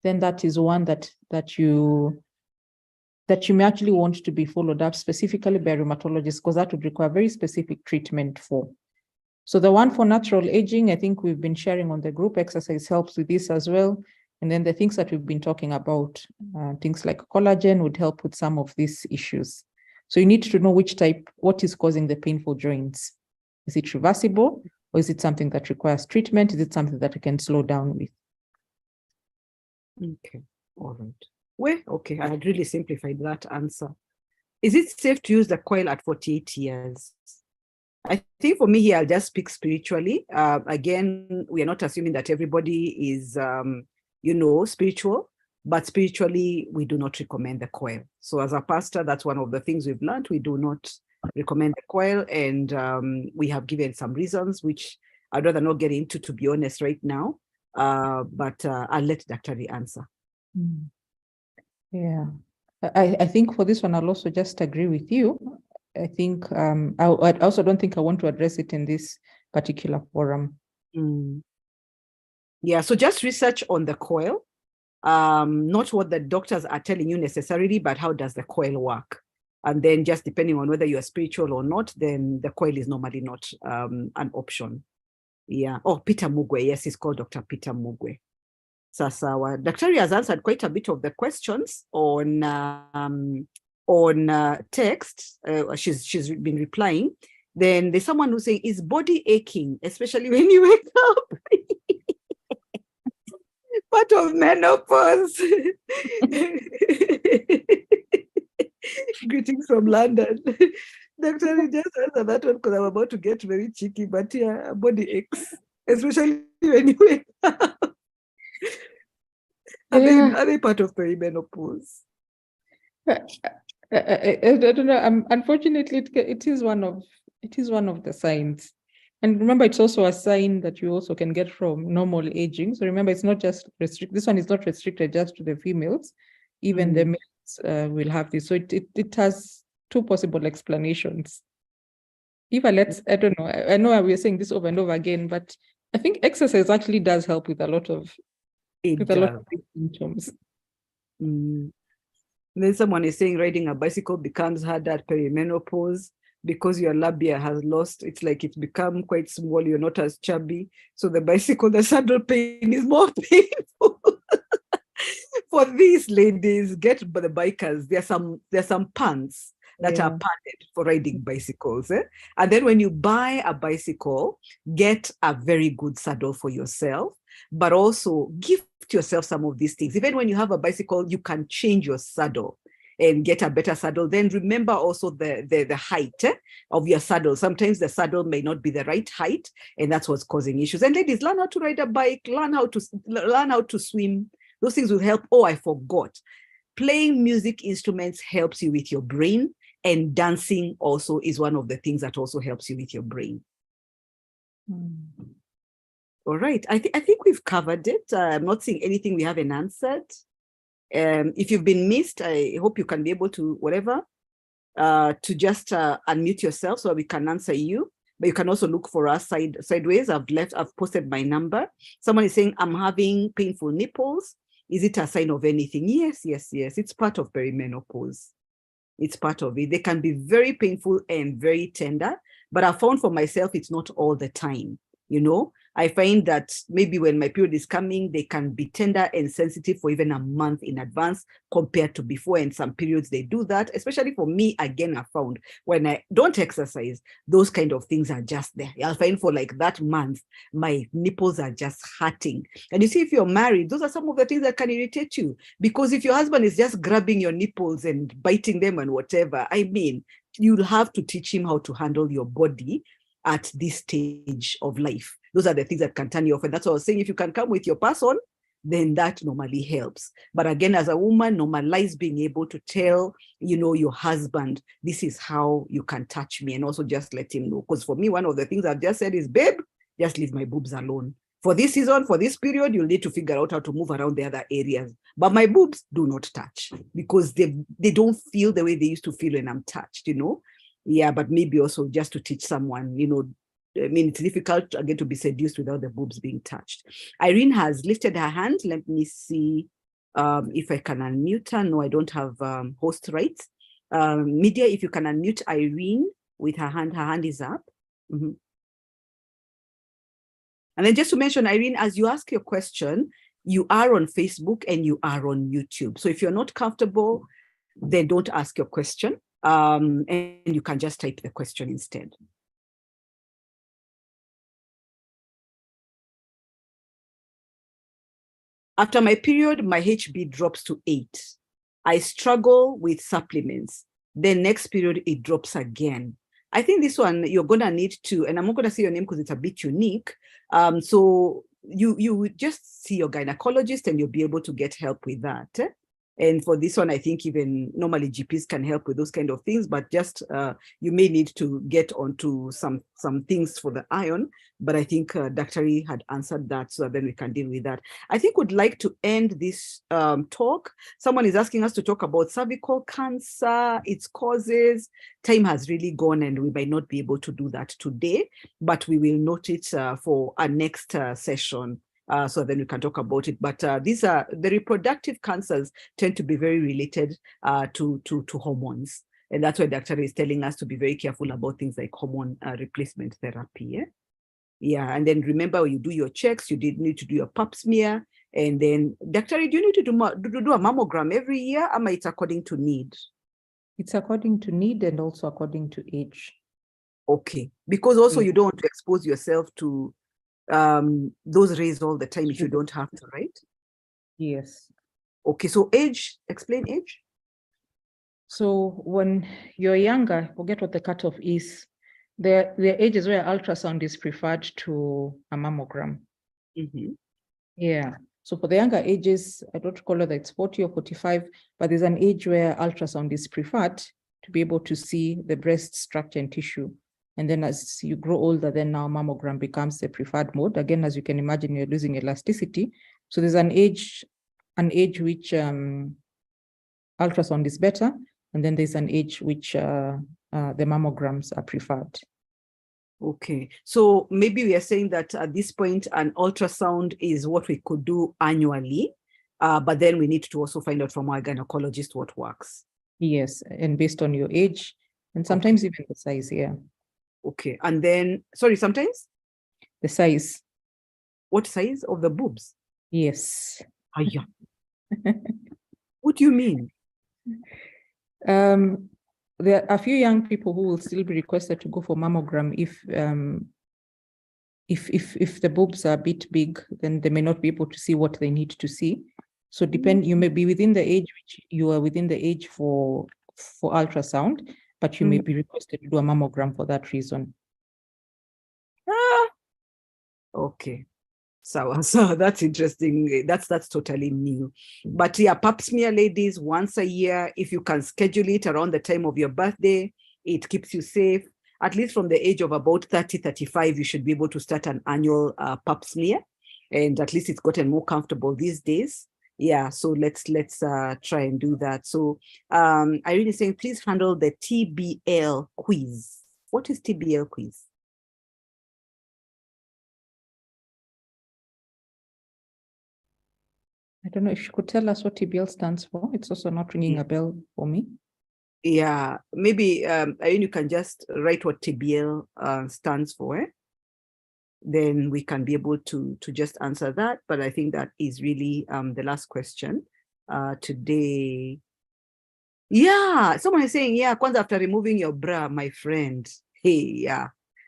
then that is one that you may actually want to be followed up specifically by rheumatologists, because that would require very specific treatment for. So the one for natural aging, I think we've been sharing on the group. Exercise helps with this as well. And then the things that we've been talking about, things like collagen would help with some of these issues. So you need to know which type, what is causing the painful joints. Is it reversible, or is it something that requires treatment? Is it something that you can slow down with? Okay, all right. Well, okay, I had really simplified that answer. Is it safe to use the coil at 48 years? I think for me here, I'll just speak spiritually. Again, we are not assuming that everybody is, spiritual, but spiritually, we do not recommend the coil. So as a pastor, that's one of the things we've learned. We do not recommend the coil, and we have given some reasons, which I'd rather not get into, to be honest, right now. But I'll let Dr. answer. Yeah, I think for this one, I'll also just agree with you. I think I also don't think I want to address it in this particular forum. Yeah, so just research on the coil, not what the doctors are telling you necessarily, but how does the coil work? And then just depending on whether you are spiritual or not, then the coil is normally not an option. Yeah. Oh, Peter Mugwe. Yes, he's called Dr. Peter Mugwe. Sasawa. Dr. has answered quite a bit of the questions on text. She's been replying. Then there's someone who's saying, is body aching, especially when you wake up? Part of menopause. Greetings from London. Dr. just answer that one because I'm about to get very cheeky, but yeah, body aches, especially when you wake up. Are they part of perimenopause? I don't know. Unfortunately, it is one of the signs. And remember, it's also a sign that you also can get from normal aging. So remember, it's not just restricted. This one is not restricted just to the females. Even the males will have this. So it has two possible explanations. Eva, I don't know. I know we're saying this over and over again, but I think exercise actually does help with a lot of symptoms. Then someone is saying riding a bicycle becomes harder at perimenopause because your labia has lost. It's like it's become quite small. You're not as chubby. So the saddle pain is more painful. For these ladies, get the bikers. There's some pants that are padded for riding bicycles. And then when you buy a bicycle, get a very good saddle for yourself, but also gift yourself some of these things. Even when you have a bicycle, you can change your saddle and get a better saddle. Then remember also the height of your saddle. Sometimes the saddle may not be the right height, and that's what's causing issues. And ladies, learn how to ride a bike, learn how to swim. Those things will help. Oh, I forgot. Playing music instruments helps you with your brain, and dancing also is one of the things that also helps you with your brain. All right. I think we've covered it. I'm not seeing anything we haven't answered. If you've been missed, I hope you can be able to, to just unmute yourself so we can answer you. But you can also look for us sideways. I've posted my number. Someone is saying, I'm having painful nipples. Is it a sign of anything? Yes. It's part of perimenopause. It's part of it. They can be very painful and very tender, but I found for myself, it's not all the time. I find that maybe when my period is coming, they can be tender and sensitive for even a month in advance compared to before. And some periods they do that, especially for me, again, I found when I don't exercise, those kind of things are just there. I'll find for like that month, my nipples are just hurting. And you see, if you're married, those are some of the things that can irritate you, because if your husband is just grabbing your nipples and biting them and whatever, you'll have to teach him how to handle your body at this stage of life. Those are the things that can turn you off. And that's what I was saying. If you can come with your person, then that normally helps. But again, as a woman, normalize being able to tell, your husband, this is how you can touch me, and also just let him know. Because for me, one of the things I've just said is, babe, just leave my boobs alone. For this season, for this period, you'll need to figure out how to move around the other areas. But my boobs do not touch, because they don't feel the way they used to feel when I'm touched, Yeah, but maybe also just to teach someone, I mean, it's difficult, again, to be seduced without the boobs being touched. Irene has lifted her hand. Let me see if I can unmute her. No, I don't have host rights. Media, if you can unmute Irene with her hand is up. Mm-hmm. And then just to mention, Irene, as you ask your question, you are on Facebook and you are on YouTube. So if you're not comfortable, then don't ask your question. And you can just type the question instead. After my period, my HB drops to 8. I struggle with supplements. Then next period, it drops again. I think this one, you're going to need to, and I'm not going to say your name because it's a bit unique. So you would just see your gynecologist and you'll be able to get help with that. And for this one, I think even normally GPs can help with those kind of things, but just you may need to get onto some things for the iron. But I think Dr. had answered that, so then we can deal with that. I think we'd like to end this talk. Someone is asking us to talk about cervical cancer, its causes. Time has really gone and we might not be able to do that today, but we will note it for our next session. So then we can talk about it. But these are the reproductive cancers tend to be very related to hormones. And that's why Dr. is telling us to be very careful about things like hormone replacement therapy. Yeah, and then remember, when you do your checks, you did need to do your pap smear. And then, Dr. do you need to do a mammogram every year? Or it's according to need? It's according to need and also according to age. Okay, because also you don't want to expose yourself to those rays all the time if you don't have to, right? Yes. Okay, so age, explain age. So when you're younger, forget what the cutoff is. There are ages where ultrasound is preferred to a mammogram. Mm-hmm. Yeah. So for the younger ages, I don't recall whether it's 40 or 45, but there's an age where ultrasound is preferred to be able to see the breast structure and tissue. And then as you grow older, then now mammogram becomes the preferred mode. Again, as you can imagine, you're losing elasticity. So there's an age which ultrasound is better. And then there's an age which the mammograms are preferred. Okay, so maybe we are saying that at this point, an ultrasound is what we could do annually, but then we need to also find out from our gynecologist what works. Yes, and based on your age, and sometimes even the size, yeah. Okay, and then, sorry, sometimes? The size. What size of the boobs? Yes. Yeah. What do you mean? There are a few young people who will still be requested to go for mammogram if the boobs are a bit big, then they may not be able to see what they need to see. So you may be within the age which you are within the age for ultrasound, but you may be requested to do a mammogram for that reason. Okay. So that's interesting. That's totally new. But yeah, pap smear, ladies, once a year, if you can schedule it around the time of your birthday, it keeps you safe. At least from the age of about 30, 35, you should be able to start an annual pap smear. And at least it's gotten more comfortable these days. Yeah, so let's try and do that. So Irene is saying, please handle the TBL quiz. What is TBL quiz? I don't know if you could tell us what TBL stands for. It's also not ringing a bell for me. Yeah, maybe you can just write what TBL stands for. Then we can be able to just answer that. But I think that is really the last question today. Yeah, someone is saying, yeah, kwanza after removing your bra, my friend. Hey, yeah,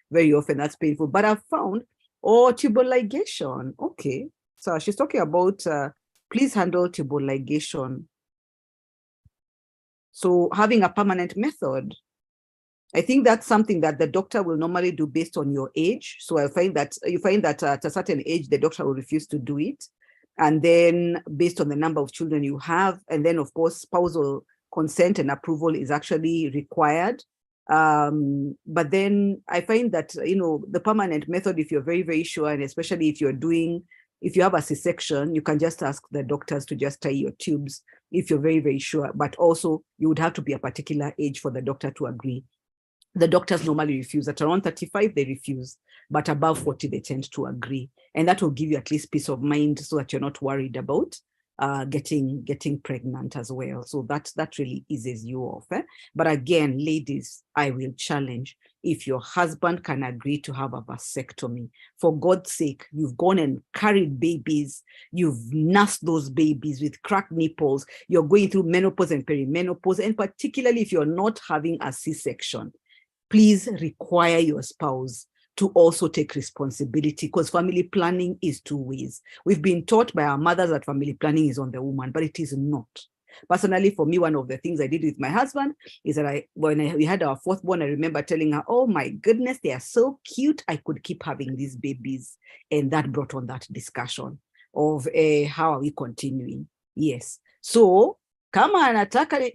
very often that's painful. But I've found, tubal ligation. Okay, so she's talking about please handle tubal ligation. So having a permanent method. I think that's something that the doctor will normally do based on your age. So I find that you find that at a certain age, the doctor will refuse to do it. And then based on the number of children you have, and then of course, spousal consent and approval is actually required. But then I find that, you know, the permanent method, if you're very, very sure, and especially if you have a C-section, you can just ask the doctors to just tie your tubes if you're very, very sure. But also you would have to be a particular age for the doctor to agree. The doctors normally refuse. At around 35, they refuse, but above 40, they tend to agree. And that will give you at least peace of mind so that you're not worried about getting pregnant as well. So that really eases you off. But again, ladies, I will challenge, if your husband can agree to have a vasectomy, for God's sake, you've gone and carried babies, you've nursed those babies with cracked nipples, you're going through menopause and perimenopause, and particularly if you're not having a C-section, please require your spouse to also take responsibility, because family planning is two ways. We've been taught by our mothers that family planning is on the woman, but it is not. Personally, for me, one of the things I did with my husband is that we had our fourth born, I remember telling her, oh my goodness, they are so cute, I could keep having these babies. And that brought on that discussion of how are we continuing? Yes. So come on,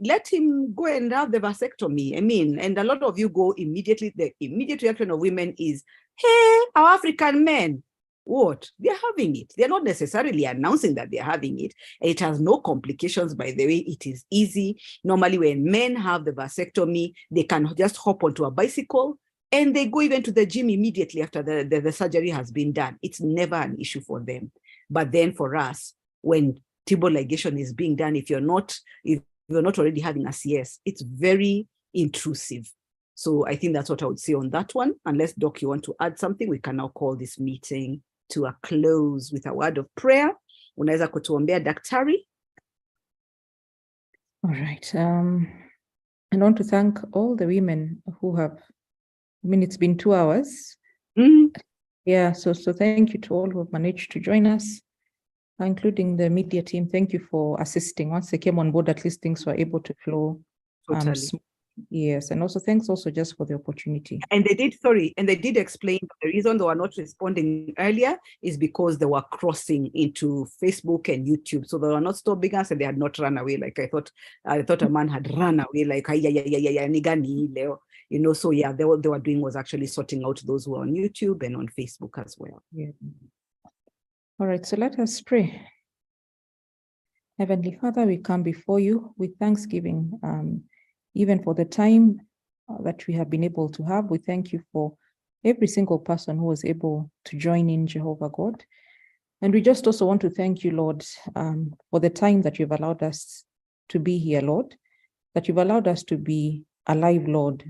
let him go and have the vasectomy. I mean, and a lot of you go immediately, the immediate reaction of women is, hey, our African men, what? They're having it. They're not necessarily announcing that they're having it. It has no complications, by the way. It is easy. Normally, when men have the vasectomy, they can just hop onto a bicycle and they go even to the gym immediately after the surgery has been done. It's never an issue for them. But then for us, when tubal ligation is being done, if you're not already having a CS, it's very intrusive. So I think that's what I would say on that one. Unless, Doc, you want to add something, we can now call this meeting to a close with a word of prayer. Unaweza kutuombea daktari? All right. I want to thank all the women who have, I mean, it's been 2 hours. Yeah, so thank you to all who have managed to join us, including the media team. Thank you for assisting. Once they came on board, at least things were able to flow. Totally. Yes, and also thanks also just for the opportunity. And they did explain the reason they were not responding earlier is because they were crossing into Facebook and YouTube. So they were not stopping us and they had not run away. Like I thought a man had run away, like, you know, so yeah, what they were doing was actually sorting out those who are on YouTube and on Facebook as well. Yeah. All right, so let us pray. Heavenly Father, we come before you with thanksgiving, even for the time that we have been able to have. We thank you for every single person who was able to join in, Jehovah God. And we just also want to thank you, Lord, for the time that you've allowed us to be here, Lord, that you've allowed us to be alive, Lord,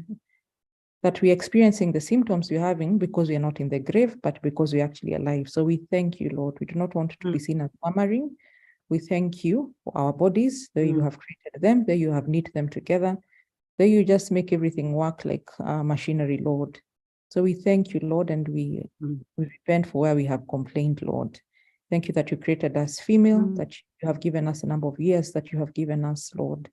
that we're experiencing the symptoms we're having because we are not in the grave, but because we're actually alive. So we thank you, Lord. We do not want to be seen as murmuring. We thank you for our bodies, though you have created them, though you have knit them together, though you just make everything work like machinery, Lord. So we thank you, Lord, and we repent for where we have complained, Lord. Thank you that you created us female, that you have given us a number of years that you have given us, Lord.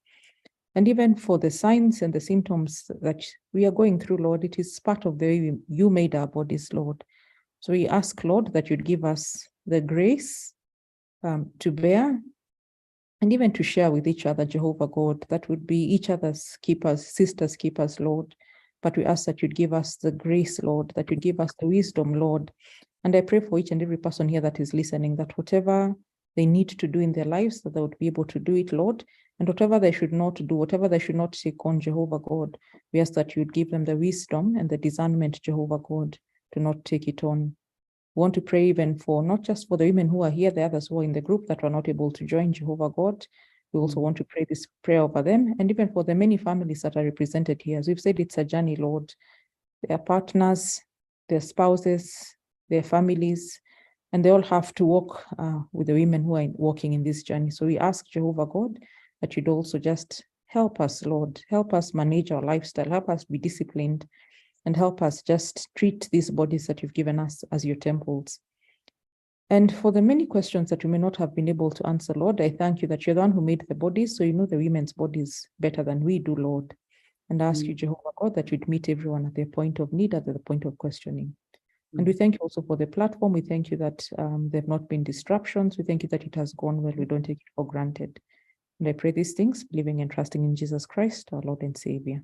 And even for the signs and the symptoms that we are going through, Lord, it is part of the way you made our bodies, Lord. So we ask, Lord, that you'd give us the grace to bear and even to share with each other, Jehovah God, that would be each other's keepers, sisters' keepers, Lord. But we ask that you'd give us the grace, Lord, that you'd give us the wisdom, Lord. And I pray for each and every person here that is listening, that whatever they need to do in their lives, that they would be able to do it, Lord. And whatever they should not do, whatever they should not take on, Jehovah God, we ask that you'd give them the wisdom and the discernment, Jehovah God, to not take it on. We want to pray even for, not just for the women who are here, the others who are in the group that were not able to join, Jehovah God. We also want to pray this prayer over them, and even for the many families that are represented here. As we've said, it's a journey, Lord. Their partners, their spouses, their families, and they all have to walk with the women who are walking in this journey. So we ask, Jehovah God, that you'd also just help us, Lord. Help us manage our lifestyle. Help us be disciplined. And help us just treat these bodies that you've given us as your temples. And for the many questions that we may not have been able to answer, Lord, I thank you that you're the one who made the bodies, so you know the women's bodies better than we do, Lord. and ask you, Jehovah God, that you'd meet everyone at their point of need, at the point of questioning. And we thank you also for the platform. We thank you that there have not been disruptions. We thank you that it has gone well. We don't take it for granted. And I pray these things, believing and trusting in Jesus Christ, our Lord and Savior.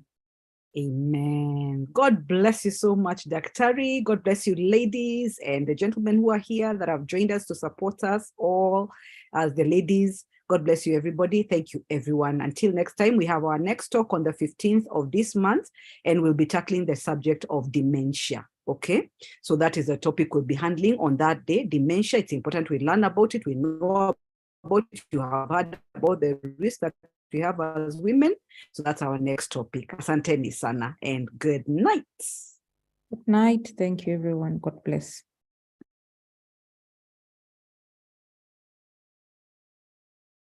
Amen. God bless you so much, Daktari. God bless you, ladies, and the gentlemen who are here that have joined us to support us all as the ladies. God bless you, everybody. Thank you, everyone. Until next time, we have our next talk on the 15th of this month, and we'll be tackling the subject of dementia. Okay, so that is a topic we'll be handling on that day. Dementia, it's important we learn about it, we know about it, you have heard about the risk that we have as women. So that's our next topic. Asanteni sana and good night. Good night. Thank you, everyone. God bless.